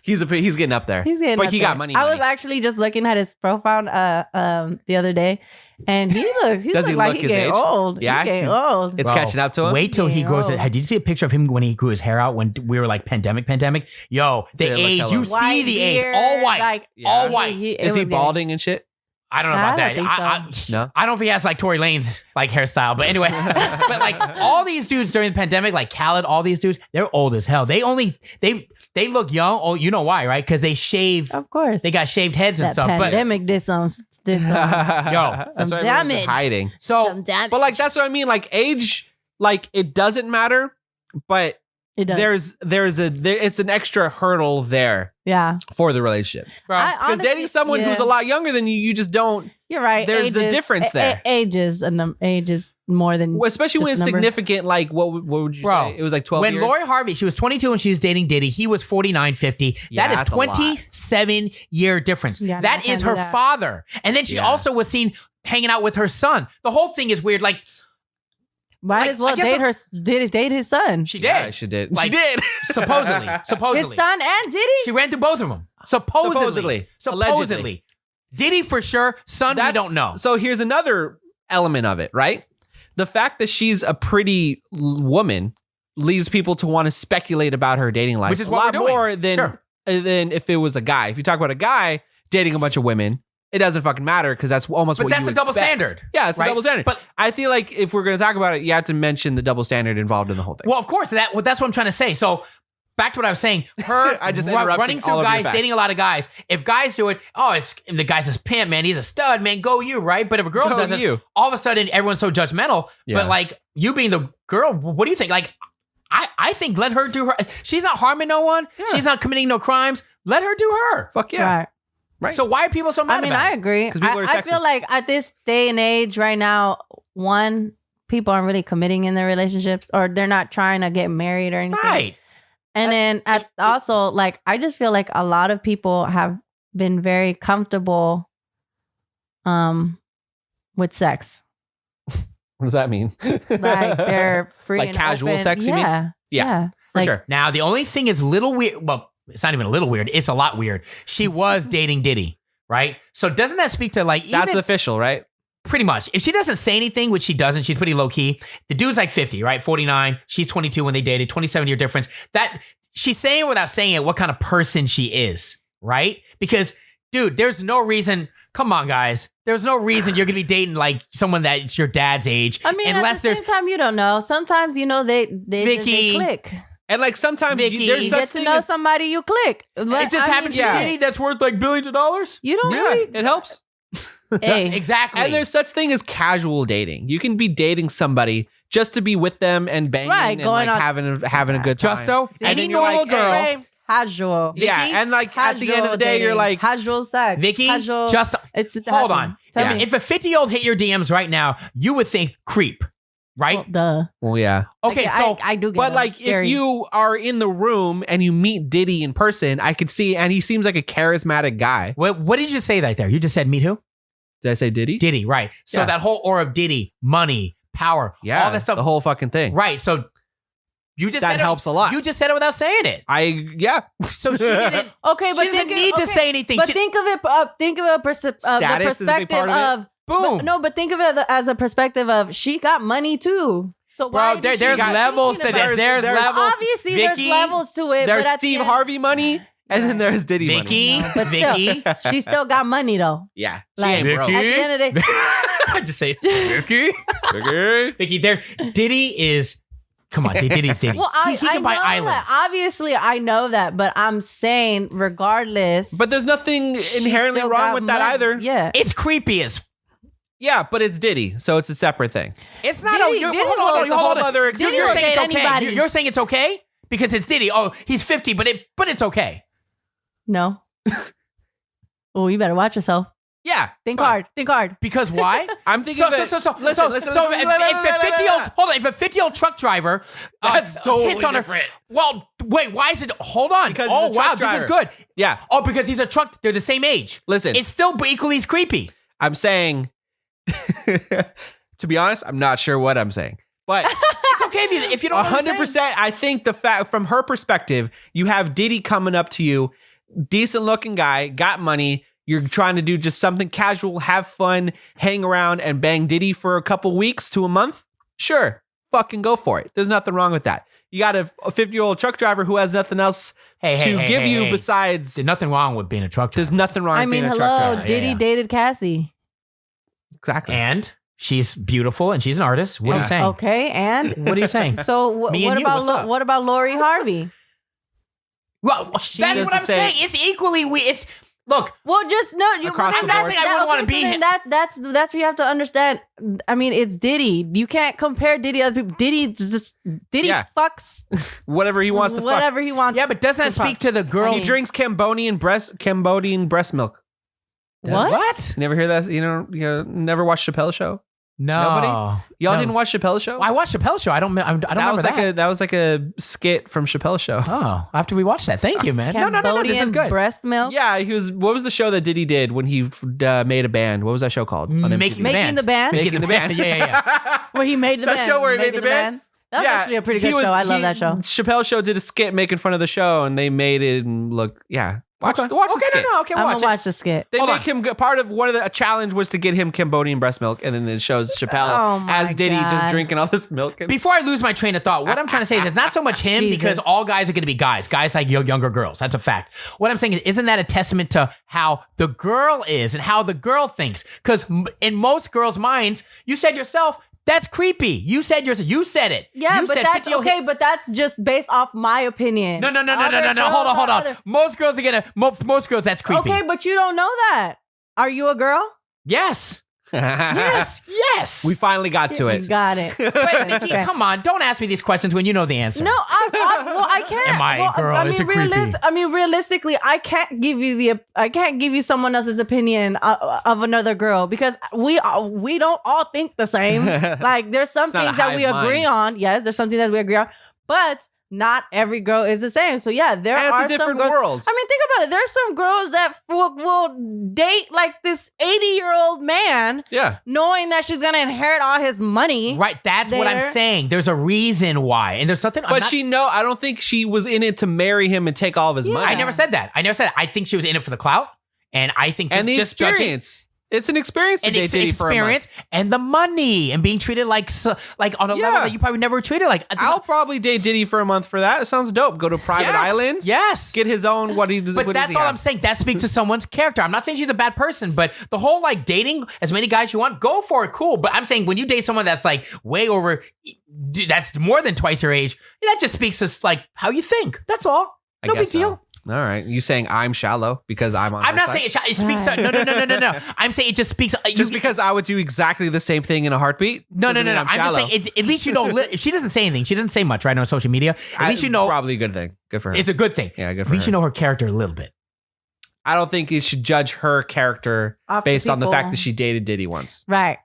he's getting up there. He's getting but up he there. got money. I was actually just looking at his profile the other day, and he Does he like look he his getting age? old. Yeah, He's getting he's- old. It's Bro, catching up to him. Wait till he Yeah. grows it. Did you see a picture of him when he grew his hair out when we were like pandemic? Yo, the Did it look age. hella- You White see the age. beard, All white. like, all white. Is he balding and shit? I don't know about I that. don't think No. I don't know if he has like Tory Lane's like hairstyle, but anyway. But like all these dudes during the pandemic, like Khaled, all these dudes, they're old as hell. They look young. Oh, you know why, right? Because they shave. Of course. They got shaved heads and that stuff. pandemic did some. That's Some why everyone's damage. hiding. But so some damage. But like that's what I mean. Like age, like it doesn't matter, but it does. it's an extra hurdle there Yeah. for the relationship. bro, Because Honestly, dating someone who's a lot younger than you just don't. You're right. There's a difference there. Age is more than. Well, especially when just it's number. significant. Like what would you Bro, say? It was like 12 when years. Lori Harvey, she was 22 when she was dating Diddy. He was 49, 50. Yeah, that is that's a lot. 27-year difference. Yeah, that no, I is can't her do that. father. And then she Yeah. also was seen hanging out with her son. The whole thing is weird. Like, Might like, as well I guess date his son. she did. Yeah, she did. Like, she did. Supposedly. His son and Diddy. She ran through both of them. Supposedly. Allegedly. Diddy for sure. Son, we don't know. So here's another element of it, right? The fact that she's a pretty woman leaves people to want to speculate about her dating life. Which is a what lot we're doing. more than if it was a guy. If you talk about a guy dating a bunch of women, it doesn't fucking matter because that's almost But what that's you a double expect. standard, Yeah, it's right? a double standard. But- I feel like if we're going to talk about it, you have to mention the double standard involved in the whole thing. Well, of course, that's what I'm trying to say. So back to what I was saying. Her I just interrupted running through all of your guys, facts. dating a lot of guys. If guys do it, the guy's this pimp, man. He's a stud, man. Go you, right? But if a girl Go does it, you. all of a sudden everyone's so judgmental. Yeah. But like you being the girl, what do you think? Like, I think let her do her. She's not harming no one. Yeah. She's not committing no crimes. Let her do her. Fuck yeah. Right. So why are people so mad I mean, about I it? agree. 'Cause people are I feel sexist. like at this day and age right now, one, people aren't really committing in their relationships or they're not trying to get married or anything. Right. And then also, like, I just feel like a lot of people have been very comfortable with sex. What does that mean? Like they're free Like and casual open. sex, you mean? Yeah. Yeah, for Like, sure. Now, the only thing is little weird. Well, it's not even a little weird. It's a lot weird. She was dating Diddy, right? So doesn't that speak to like That's even official, right? pretty much if she doesn't say anything, which she doesn't, she's pretty low key. The dude's like 50, right? 49. She's 22 when they dated. 27-year difference. That she's saying without saying it what kind of person she is, right? Because, dude, there's no reason. Come on, guys. There's no reason you're gonna be dating like someone that's your dad's age. I mean, unless at the there's same time, you don't know. Sometimes, you know, they Vicky. click. And like sometimes Vicky, there's You such get to thing know as, somebody, you click. it just happens to yeah. Diddy that's worth like billions of dollars. You don't yeah, really. it helps. Hey, Exactly. And there's such thing as casual dating. You can be dating somebody just to be with them and banging Right, and going like on- having a good time. Justo, And any then you're normal like, girl. hey, Very casual. yeah, Vicky, and like at the end of the day, you're like, casual sex. Vicky, casual, just it's hold on. Tell Yeah. me. If a 50-year-old hit your DMs right now, you would think creep, right? Well, duh. well, yeah. Okay, Like, so I do get But it. like, It's scary. if you are in the room and you meet Diddy in person, I could see, and he seems like a charismatic guy. what did you say right there? You just said meet who? Did I say Diddy? Diddy, right? So Yeah. that whole aura of Diddy, money, power, Yeah, all that stuff, the whole fucking thing. right? So you just That said helps a lot. You just said it without saying it. Yeah. So she didn't. Okay, but She doesn't think need to okay, say anything. But She- think of it. Think of it the Status is a big perspective part of it. of. Boom. But, no, but think of it as a perspective of she got money too. So why? Bro, did she there's got levels to thinking this. about it? There's levels. Obviously, Vicky, there's levels to it. There's but at the Steve end- Harvey money, and then there's Diddy money. Vicky, But still, Vicky, she still got money though. Yeah. She Like, ain't Vicky. broke. At the end of the day, I just say Vicky. Okay. Vicky, there. Diddy is. Come on, Diddy's Diddy. well, he can buy know islands. That. Obviously, I know that, but I'm saying regardless. But there's nothing she inherently still wrong got with that money. either. Yeah. It's creepy as. Yeah, but it's Diddy, so it's a separate thing. It's not. Diddy- You're, Diddy hold on, It's a hold whole on. other So Diddy you're will saying it's date okay. anybody. You're saying it's okay because it's Diddy. Oh, he's 50, but it's okay. No. Oh, you better watch yourself. Yeah. Think it's fine. hard. Think hard. Because why? I'm thinking of it. So listen, if a 50-year-old, hold on, if a 50-year-old truck driver That's totally hits on different. her, well, wait, why is it? Hold on. Because oh he's a truck wow, this is driver. good. Yeah. Oh, because he's a truck. They're the same age. Listen, It's still equally as creepy. I'm saying, to be honest, I'm not sure what I'm saying. But It's okay if you don't. know what I'm 100%, saying. I think the fact from her perspective, you have Diddy coming up to you, decent looking guy, got money. You're trying to do just something casual, have fun, hang around and bang Diddy for a couple weeks to a month. Sure. Fucking go for it. There's nothing wrong with that. You got a 50-year-old truck driver who has nothing else to give you besides. There's nothing wrong with being a truck driver. There's nothing wrong I with mean, being a truck hello. driver. Diddy Yeah. dated Cassie. Exactly. And she's beautiful and she's an artist. What are Yeah. you saying? Okay, and What are you saying? so Me and what you, about what's up? what about Lori Harvey? Well, that's does what the I'm same- saying. It's equally it's look. Well, just no. You Across then the that's board. I wouldn't wanna okay, be so then that's what you have to understand. I mean, it's Diddy. You can't compare Diddy to other people. Diddy Yeah. fucks Whatever he wants to fuck. whatever he wants. Yeah, but doesn't that to fuck. speak to the girl? He drinks Cambodian breast milk. What? What? You never hear that? You know, never watched Chappelle's Show? No. Nobody? Y'all No. didn't watch Chappelle's Show? I watched Chappelle's Show. I don't remember that. That was like a skit from Chappelle's Show. Oh, I have to rewatch that. Thank you, man. No. This is Cambodian good. breast milk. Yeah, what was the show that Diddy did when he made a band? What was that show called? On Making MTV? the band. Making the band? Yeah, yeah, yeah. Where he made the That band. show where he made the band? That was actually a pretty good show. I love that show. Chappelle's Show did a skit making fun of the show, and they made it and look, yeah. Watch the skit. Okay, I'm watch gonna it. watch the skit. They Hold make him part of one of the a challenge was to get him Cambodian breast milk, and then it shows Chappelle Oh my as Diddy just God. drinking all this milk. And, Before I lose my train of thought, what I'm trying to say is it's not so much him Jesus. because all guys are going to be guys like younger girls. That's a fact. What I'm saying is, isn't that a testament to how the girl is and how the girl thinks? Because in most girls' minds, you said yourself, That's creepy. You said you said it. Yeah, you but said that's 50 okay. But that's just based off my opinion. No. Other Hold on. girls- Most girls are gonna. Most girls, that's creepy. Okay, but you don't know that. Are you a girl? Yes. Yes. We finally got to You it. got it. But Vicky, Okay. come on, don't ask me these questions when you know the answer. No, I can't. Am I a Well, girl? Is it creepy? Realistically, I can't give you someone else's opinion of another girl because we don't all think the same. Like there's some It's not a things that we hive agree mind. on. Yes, there's something that we agree on, but not every girl is the same. So yeah, there And are it's a different some girls. world. I mean, think about it. There's some girls that will date like this 80-year-old man, Yeah. knowing that she's gonna inherit all his money. Right, that's what I'm There. saying. There's a reason why, and there's something. But I don't think she was in it to marry him and take all of his money. I never said that. I think she was in it for the clout, and I think And the just judging- experience. It's an experience to and date Diddy for a month. experience and the money and being treated like on a Yeah. level that you probably never were treated like. I'll probably date Diddy for a month for that. It sounds dope. Go to private islands. Yes. Get his own what he does. But that's all I'm saying. That speaks to someone's character. I'm not saying she's a bad person, but the whole like dating as many guys you want, go for it, cool. But I'm saying when you date someone that's like way over, that's more than twice your age, that just speaks to like how you think. That's all. No big deal. All right. You saying I'm shallow because I'm on I'm her not side? saying it speaks to no. I'm saying it just speaks. Just because I would do exactly the same thing in a heartbeat? No. doesn't mean I'm just shallow. saying. At least you know. If she doesn't say anything, she doesn't say much, right, on social media. At least you know. Probably a good thing. Good for her. It's a good thing. Yeah, good At for least her. you know her character a little bit. I don't think you should judge her character Off based on the people. fact that she dated Diddy once. Right.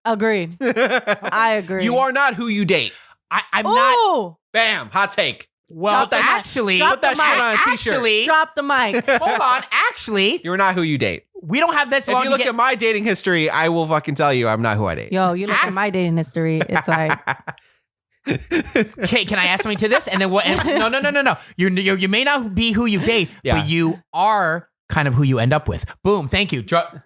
Agreed. I agree. You are not who you date. I'm not. Ooh, Bam. Hot take. Well, Drop the mic. actually, Drop Put that the shit mic. on a t-shirt. actually, drop the mic. hold on. Actually, You're not who you date. we don't have this If long you to look get. at my dating history, I will fucking tell you I'm not who I date. Yo, you look at my dating history. It's like Okay, can I add something to this? And then what? No. You may not be who you date, Yeah. but you are kind of who you end up with. Boom. Thank you.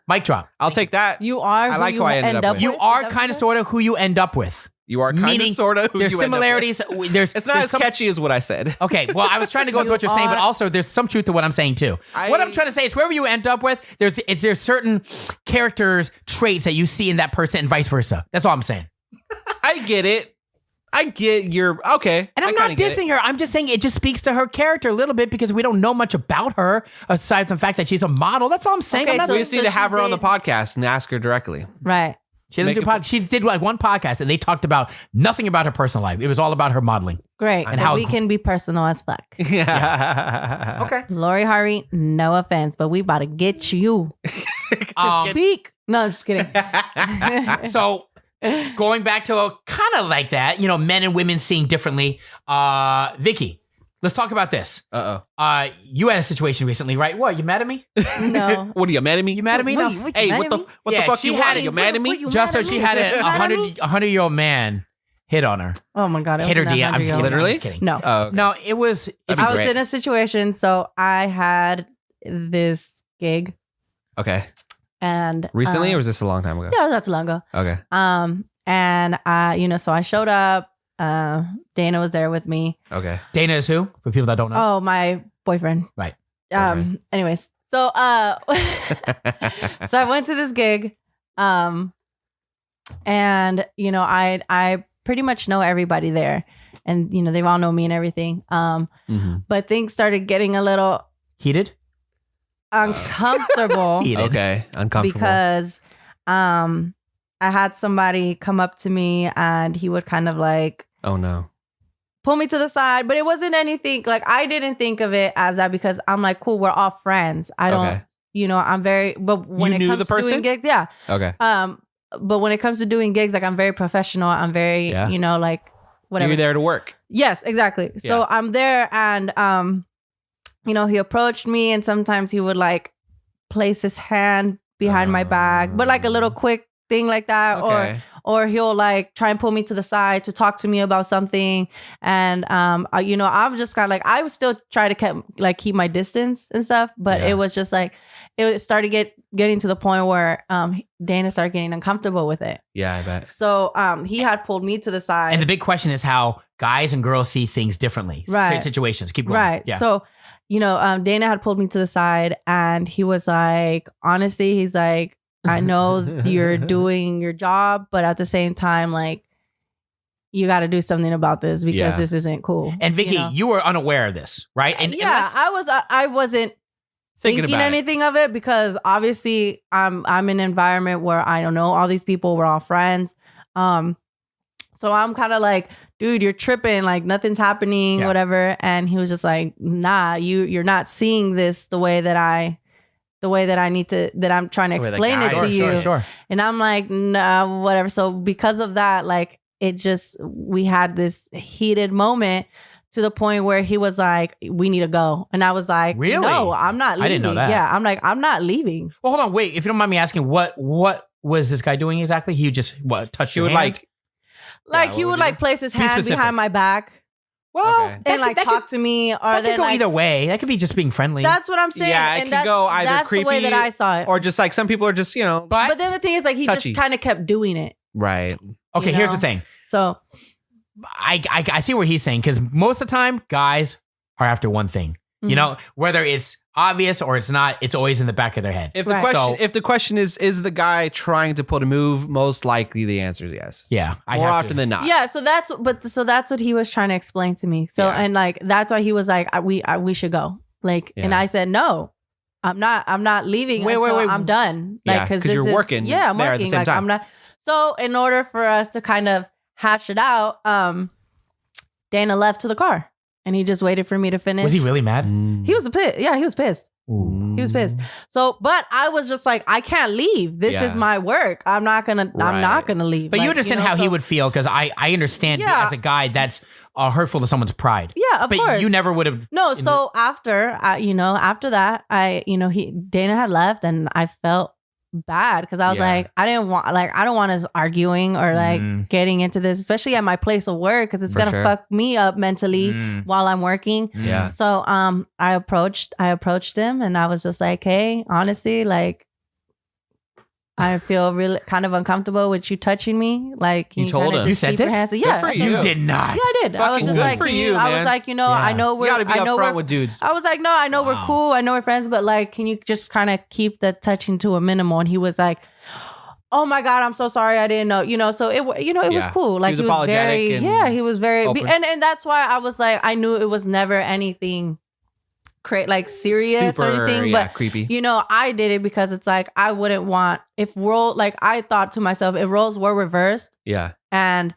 Mic drop. I'll take that. you are. I like who who I you ended end up up with. You with. are Is that kind of what sort of who you end up with. You are kind Meaning of sort of who there's you end up with. similarities. There's It's not there's as some- catchy as what I said. Okay, well, I was trying to go with what you're saying, but are- also there's some truth to what I'm saying too. What I'm trying to say is whoever you end up with, there's certain characters, traits that you see in that person and vice versa. That's all I'm saying. I get it. I get your okay. And I'm I not kinda get it. dissing her. I'm just saying it just speaks to her character a little bit because we don't know much about her aside from the fact that she's a model. That's all I'm saying. Okay, I'm not We so- just need to have she's her on the dating- podcast and ask her directly. Right. she doesn't make do it- podcast. She did like one podcast and they talked about nothing about her personal life. It was all about her modeling. Great. And And how- we can be personal as fuck. Yeah. Okay. Lori Harvey, no offense, but we about to get you to speak. No, I'm just kidding. So going back to kind of like that, men and women seeing differently. Vicky, let's talk about this. You had a situation recently, right? What? You mad at me? No. What are you mad at me? You mad at me? No. Hey, what the fuck she you had want? Are it- you mad at me? Just so she had a 100-year-old man hit on her. Oh my God. it Hit her wasn't DM. I'm just kidding. 100-year-old. Literally? I'm just kidding. No. Oh, okay. No, it was. That'd I be was great. in a situation. So I had this gig Okay. and Recently, or was this a long time ago? yeah, that's long ago. Okay. And I, so I showed up. Dana was there with me. Okay. Dana is who? For people that don't know. Oh, my boyfriend. Right. Anyways, so so I went to this gig, and I pretty much know everybody there, and they all know me and everything. Mhm. But things started getting a little Heated? uncomfortable Heated. Okay. Uncomfortable. because I had somebody come up to me and he would kind of like Oh no. pull me to the side, but it wasn't anything like I didn't think of it as that because I'm like, cool, we're all friends. I don't, Okay. I'm very, but when You it knew comes the to doing person? gigs, yeah. Okay. But when it comes to doing gigs, like I'm very professional. I'm very, Yeah. like whatever. You're there to work. Yes, exactly. So Yeah. I'm there and, he approached me and sometimes he would like place his hand behind my back, but like a little quick thing like that. Okay. Or he'll like try and pull me to the side to talk to me about something. And, I'm just kind of like, I would still try to keep my distance and stuff. But Yeah. it was just like, it started getting to the point where Dana started getting uncomfortable with it. Yeah, I bet. So he had pulled me to the side. And the big question is how guys and girls see things differently. Right. Situations. Keep going. Right. Yeah. So, Dana had pulled me to the side and he was like, honestly, he's like, I know you're doing your job, but at the same time, like, you got to do something about this because this isn't cool. And Vicky, you know? you were unaware of this, right? And I wasn't thinking anything of it because obviously I'm in an environment where I don't know all these people. We're all friends. So I'm kind of like, dude, you're tripping. Like nothing's happening, whatever. And he was just like, nah, you're not seeing this the way that I'm trying to explain it to you. Sure. And I'm like, nah, whatever. So because of that, like we had this heated moment to the point where he was like, we need to go. And I was like, really? No, I'm not leaving. I didn't know that. Yeah. I'm like, I'm not leaving. Well, hold on. Wait, if you don't mind me asking, what was this guy doing exactly? He would just touch your hand? He would like place his hand behind my back. Well, and talk to me, or that could go either way. That could be just being friendly. That's what I'm saying. Yeah, it could go either that's creepy the way that I saw it, or just like some people are just But then the thing is, like, he touchy. just kind of kept doing it. Right. Okay, here's the thing. So I see what he's saying because most of the time, guys are after one thing. You know, whether it's obvious or it's not, it's always in the back of their head. If the question is the guy trying to pull a move, most likely the answer is yes. Yeah, more often than not. Yeah, so that's what he was trying to explain to me. So and like that's why he was like, we should go. Like, and I said no, I'm not leaving. Wait, I'm done. Like, because you're working. Yeah, I'm there working. At the same like time. I'm not. So in order for us to kind of hash it out, Dana left to the car. And he just waited for me to finish. Was he really mad? He was pissed. Yeah, he was pissed. He was pissed. So, but I was just like, I can't leave. This is my work. I'm not gonna leave. But like, you understand how he would feel because I understand as a guy that's hurtful to someone's pride. Yeah, of course. But you never would have. No. So after that, Dana had left, and I felt bad because I was like, I don't want us arguing or like getting into this, especially at my place of work, because it's gonna fuck me up mentally while I'm working. Yeah. So I approached him and I was just like, hey, honestly, like, I feel really kind of uncomfortable with you touching me. Like, you told him. You said this? Yeah, for you. You did not. Yeah, I did. I was just like, for you, I was like, I know we're. You gotta be upfront with dudes. I was like, no, I know we're cool. I know we're friends, but like, can you just kind of keep the touching to a minimal? And he was like, oh my God, I'm so sorry. I didn't know. So it was cool. Like, he was apologetic. he was very, open. and that's why I was like, I knew it was never anything like serious or anything, but creepy. I did it because it's like, I wouldn't want, if roles, like, I thought to myself, if roles were reversed, and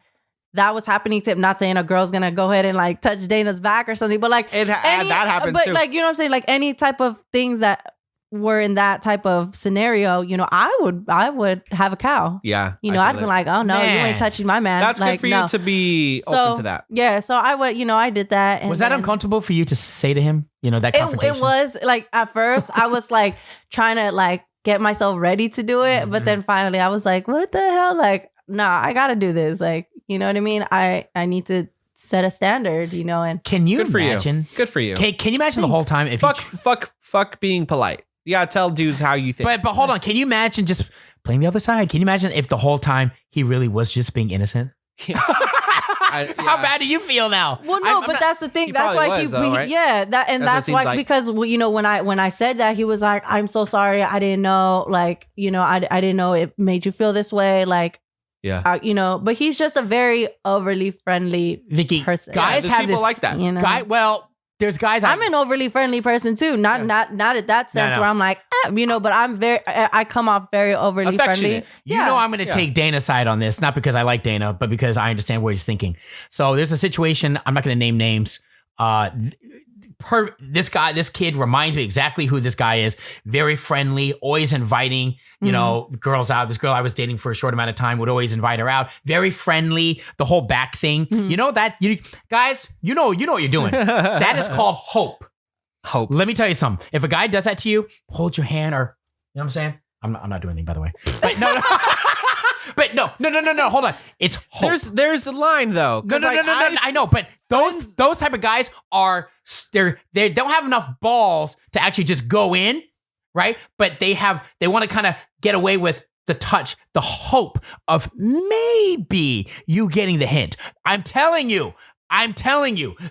that was happening to him, not saying a girl's gonna go ahead and like touch Dana's back or something, but like that happens but too. like, you know what I'm saying, like any type of things that were in that type of scenario, I would have a cow. Yeah. I'd be like, oh no, you ain't touching my man. That's like, good for you to be open to that. Yeah. So I would, I did that. And was that uncomfortable for you to say to him, that confrontation? It was like, at first I was like trying to like get myself ready to do it. But then finally I was like, what the hell? Like, nah, I gotta do this. Like, you know what I mean? I need to set a standard, and can you Good for imagine? You. Good for you. Can you imagine the whole time if fuck being polite? You gotta tell dudes how you think. But hold on, can you imagine just playing the other side? Can you imagine if the whole time he really was just being innocent? How bad do you feel now? Well, no, but that's the thing. That's why that's why like. Because when I said that, he was like, "I'm so sorry, I didn't know. Like, I didn't know it made you feel this way. Like, but he's just a very overly friendly Vicky person. Guys have people this like that. There's guys. I'm an overly friendly person too. Not at that sense where I'm like, but I'm I come off very overly friendly. I'm going to take Dana's side on this, not because I like Dana, but because I understand what he's thinking. So there's a situation. I'm not going to name names. This kid reminds me exactly who this guy is. Very friendly, always inviting, girls out. This girl I was dating for a short amount of time would always invite her out. Very friendly. The whole back thing. Guys, you know what you're doing. That is called hope. Hope. Let me tell you something. If a guy does that to you, hold your hand, or you know what I'm saying? I'm not doing anything, by the way. But no. But no. Hold on. It's hope. There's a line though. No. I know, but those type of guys are they don't have enough balls to actually just go in, right? But they want to kind of get away with the touch, the hope of maybe you getting the hint. I'm telling you,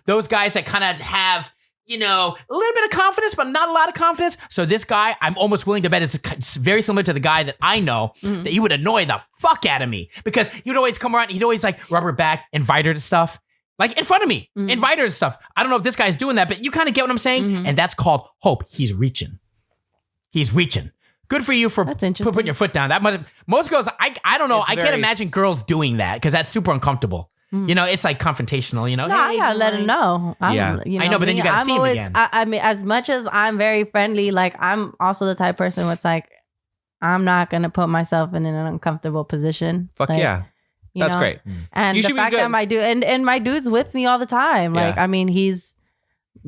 those guys that kind of have you know, a little bit of confidence, but not a lot of confidence. So this guy, I'm almost willing to bet it's very similar to the guy that I know that he would annoy the fuck out of me because he would always come around. He'd always like rub her back, invite her to stuff. Like in front of me, invite her to stuff. I don't know if this guy's doing that, but you kind of get what I'm saying. And that's called hope. He's reaching. Good for you for putting your foot down. That much. Most girls, I don't know. I can't imagine girls doing that because that's super uncomfortable. You know, it's like confrontational. You know, no, I gotta let him know. You know, I know, but then you gotta see him again. I mean, as much as I'm very friendly, like I'm also the type of person that's like, I'm not gonna put myself in an uncomfortable position. Fuck like, yeah. That's great. And the fact that my dude and my dude's with me all the time. Like, I mean, he's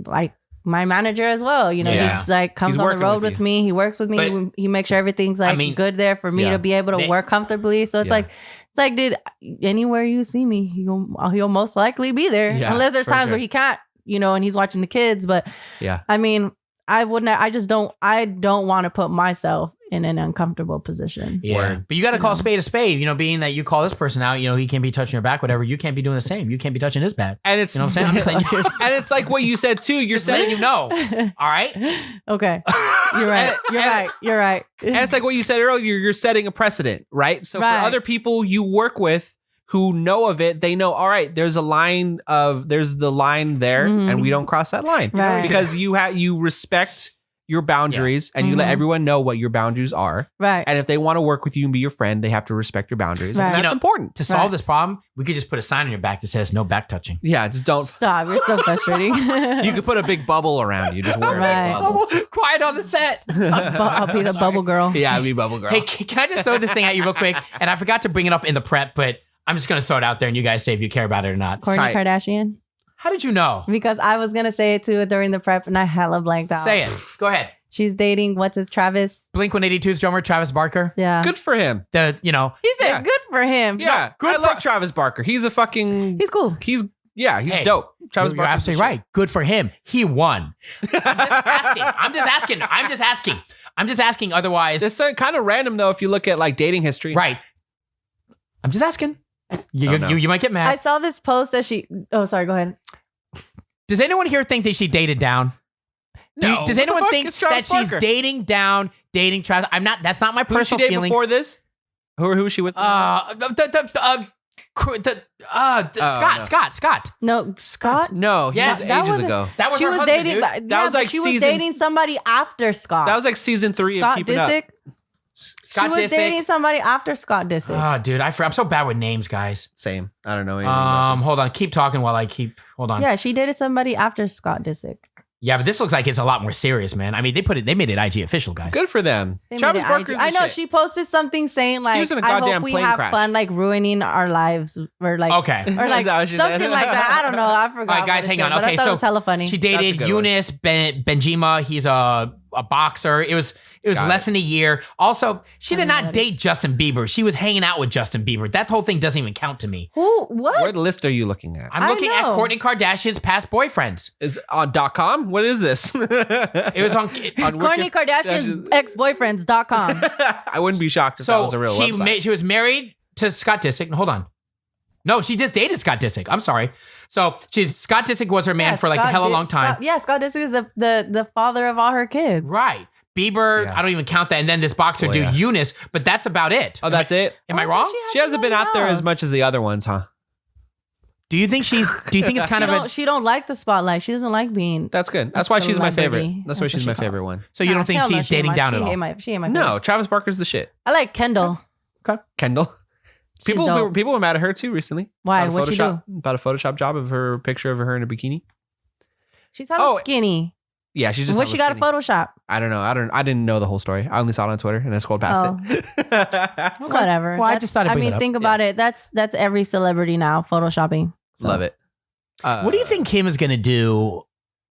like my manager as well. You know, he's like comes on the road with me. He works with me. But he makes sure everything's like good there for me to be able to work comfortably. So it's like, dude, anywhere you see me, he'll most likely be there. Unless there's times where he can't, you know, and he's watching the kids. But I mean, I don't want to put myself in an uncomfortable position. Yeah. But you got to call a spade, you know, being that you call this person out, you know, he can't be touching your back, whatever. You can't be doing the same. You can't be touching his back. And it's, you know what I'm saying? And it's like what you said too. You're just letting you know. All right. Okay. You're right. You're right. And it's like what you said earlier. You're setting a precedent, right? So for other people you work with who know of it, they know, all right, there's the line there and we don't cross that line. Right. Because you respect your boundaries and you let everyone know what your boundaries are. Right. And if they want to work with you and be your friend, they have to respect your boundaries. And that's important. To solve this problem, we could just put a sign on your back that says no back touching. Yeah, just don't. Stop. You're so frustrating. You could put a big bubble around you. Just wear a big bubble. Quiet on the set. I'll be the bubble girl. Yeah, I'll be bubble girl. Hey, can I just throw this thing at you real quick? And I forgot to bring it up in the prep, but I'm just going to throw it out there and you guys say if you care about it or not. Kourtney Kardashian. How did you know? Because I was going to say it too during the prep and I hella blanked out. Say it. Go ahead. She's dating, Travis? Blink-182's drummer, Travis Barker. Yeah. Good for him. He said good for him. Yeah. I like Travis Barker. He's a fucking... He's cool. He's dope. Travis Barker. You're absolutely right. Good for him. He won. I'm just asking. Otherwise... It's kind of random though if you look at like dating history. Right. I'm just asking. You might get mad. I saw this post that she... Oh, sorry. Go ahead. Does anyone here think that she dated down? No. Does anyone think that she's dating Travis? I'm not. That's not my personal feelings. Before this? Who was she with? Scott. No, Scott? No, yes, was ages ago. That was she her was husband, dating. dude. That was like she was dating somebody after Scott. That was like season 3 Scott of Keeping Disick. Up. Scott she was Disick. dating somebody after Scott Disick. Oh, dude, I'm so bad with names, guys. Same. I don't know anything about this. Hold on. Keep talking while I keep. Hold on. Yeah, she dated somebody after Scott Disick. Yeah, but this looks like it's a lot more serious, man. I mean, they made it IG official, guys. Good for them. Travis Barker's I know shit. she posted something saying like, He was in a I goddamn hope we plane have crash. fun, like ruining our lives, or like, Okay. or like Is that what she something said? like that. I don't know. I forgot. All right, guys, what it hang said, on. but I Okay, thought so it was hella funny. She That's a dated good Eunice Benjima. He's a boxer. It was less than a year. Also, she did not date Justin Bieber. She was hanging out with Justin Bieber. That whole thing doesn't even count to me. Who? What? What list are you looking at? I'm looking at know. Kourtney Kardashian's past boyfriends. It's on .com? What is this? It was on Kourtney Kardashian's ex-boyfriends.com. I wouldn't be shocked if that was a real website. She was married to Scott Disick. Hold on. No, she just dated Scott Disick. I'm sorry. So Scott Disick was her man for like a hella long time. Scott Disick is the father of all her kids. Right. Bieber, I don't even count that. And then this boxer dude, Eunice, but that's about it. Oh, that's it? Am I wrong? She hasn't been out there as much as the other ones, huh? Do you think it's kind of she don't like the spotlight. She doesn't like being. That's good. That's why she's my favorite. celebrity. That's why she's my favorite one. So you don't think hell no, she's dating down at all? She ain't my favorite. No, Travis Barker's the shit. I like Kendall. Okay. Kendall. People were mad at her too recently. Why? What'd she do? About a Photoshop job of her picture of her in a bikini. She's hella skinny. Yeah, she's just. What she got a Photoshop? I don't know. I didn't know the whole story. I only saw it on Twitter and I scrolled past it. Whatever. Well, I just thought I'd bring it up. think about it. That's every celebrity now photoshopping. So. Love it. What do you think Kim is going to do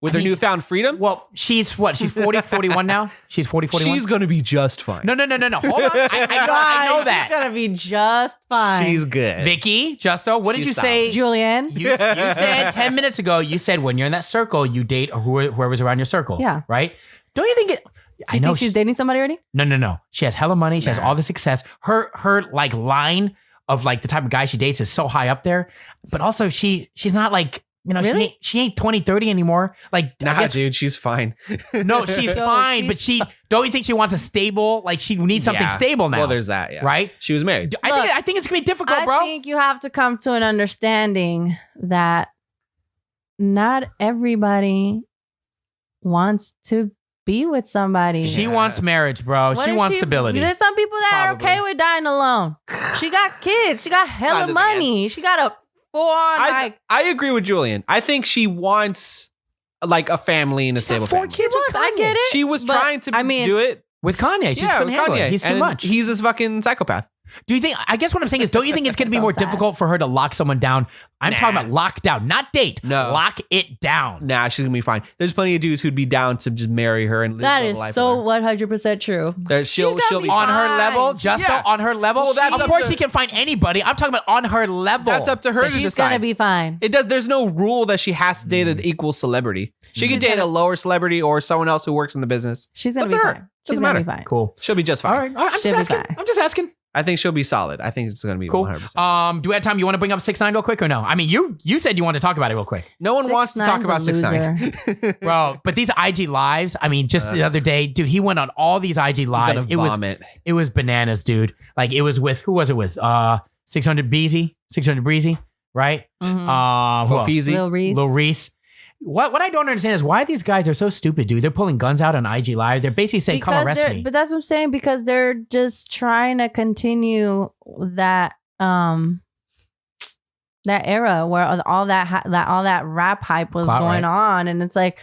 with her newfound freedom? Well, she's what? She's 40, 41 now? She's 40, 41? She's going to be just fine. No. Hold on. I know that. She's going to be just fine. She's good. Vicky, Justo, what did you say? Julianne? You said 10 minutes ago, you said when you're in that circle, you date whoever's around your circle. Yeah. Right? Don't you think it... I know she's dating somebody already? No. She has hella money. She has all the success. Her like line of like the type of guy she dates is so high up there. But also she's not like You know, Really? she ain't 20, 30 anymore. Like, I Nah, guess- dude, she's fine. no, she's No, fine, but don't you think she wants a stable? Like, she needs something Yeah. stable now. Well, there's that. Yeah. right? She was married. I think it's gonna be difficult, bro. I think you have to come to an understanding that not everybody wants to be with somebody. She wants marriage, bro. What She if wants stability. There's some people that Probably. are okay with dying alone. She got kids. She got hella this money. She got a full-on I agree with Julian. I think she wants like a family and a stable four family. kids with I get it. She was but, trying to I mean, do it. With Kanye, she just couldn't with handle Kanye. it. He's too And much. He's this fucking psychopath. Do you think? I guess what I'm saying is, don't you think it's going to be So more sad. difficult for her to lock someone down? I'm talking about lock down, not date. No. Lock it down. Nah, she's gonna be fine. There's plenty of dudes who'd be down to just marry her and live That the is life so with her. 100% true. She'll gonna be be On fine. her Fine. level, Justo, Yeah. on her level. Well, that's of up course, to- she can find anybody. I'm talking about on her level. That's up to her to She's decide. gonna be fine. It does. There's no rule that she has to date an equal celebrity. She can She's date gonna- a lower celebrity or someone else who works in the business. She's It's gonna up be to her. fine. She's Doesn't gonna matter. be fine. Cool. She'll be just fine. All right. I'm She'll be just asking. fine. I'm just asking. I think she'll be solid. I think it's gonna be Cool. 100%. Do we have time? You want to bring up 6ix9ine real quick or no? I mean, you said you wanted to talk about it real quick, No one wants to talk about 6ix9ine's a 6ix9ine. bro. But these IG lives, I mean, just the other day, dude, he went on all these IG lives. Vomit. It was bananas, dude. Like it was with who was it with? 600 Breezy, right? Mhm. Who else? Fofizi. Lil Reese. Lil Reese. What I don't understand is why these guys are so stupid, dude. They're pulling guns out on IG Live. They're basically saying, "Come arrest me." But that's what I'm saying, because they're just trying to continue that that era where all that rap hype was Clout, going right? on, and it's like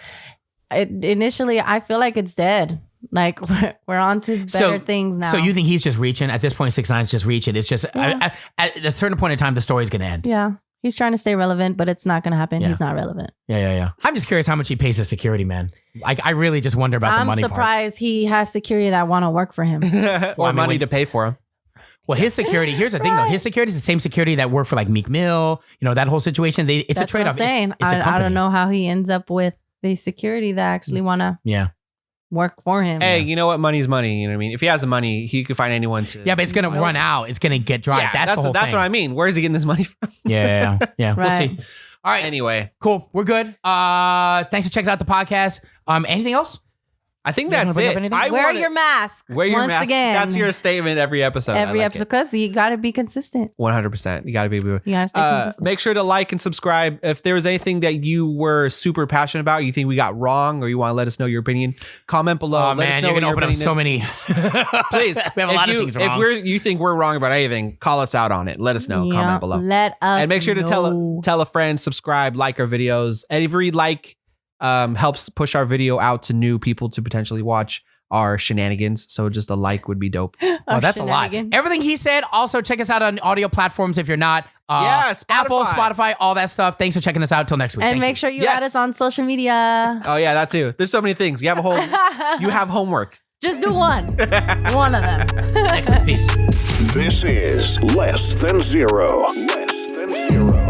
initially I feel like it's dead. Like we're on to better things now. So you think he's just reaching at this point? 6ix9ine's just reaching. It's just Yeah. at a certain point in time, the story's gonna end. Yeah. He's trying to stay relevant, but it's not going to happen. Yeah. He's not relevant. Yeah. I'm just curious how much he pays his security, man. I really just wonder about the I'm money part. surprised he has security that want to work for him. or I mean, money when- to pay for him. Well, his security. Here's the thing, though. His security is the same security that worked for like Meek Mill. You know that whole situation. It's That's a trade what off. I'm saying. It's a I company. don't know how he ends up with the security that actually want to Yeah. work for him. Hey, you know what? Money's money. You know what I mean? If he has the money, he could find anyone to. Yeah, but it's gonna run out. It's gonna get dry. Yeah, that's the whole that's thing. what I mean. Where is he getting this money from? Yeah. We'll Right. see. All right. Anyway, Cool. We're good. Thanks for checking out the podcast. Anything else? I think You guys wanna that's bring up it. anything? I Wear wanna- your mask. Wear your once mask. again. That's your statement every episode. every episode, because you got to be consistent. 100%. You got to be. You got to stay consistent. Make sure to like and subscribe. If there was anything that you were super passionate about, you think we got wrong, or you want to let us know your opinion, comment below. Oh Let us man, know you're what gonna your open up opinion so is. many. Please, we have a lot of things wrong. If you think we're wrong about anything, call us out on it. Let us know. Yeah, Comment below. Let us And make sure to know. tell a friend, subscribe, like our videos. Every like helps push our video out to new people to potentially watch our shenanigans. So just a like would be dope. Oh, that's a lot. shenanigans. Everything he said. Also, check us out on audio platforms if you're not. Yeah, Spotify. Apple, Spotify, all that stuff. Thanks for checking us out. Till next week. And Thank make you. sure you Yes. add us on social media. Oh yeah, that too. There's so many things. You have a whole. You have homework. Just do one. One of them. Next week. Peace. This is Less Than Zero. Less Than Zero.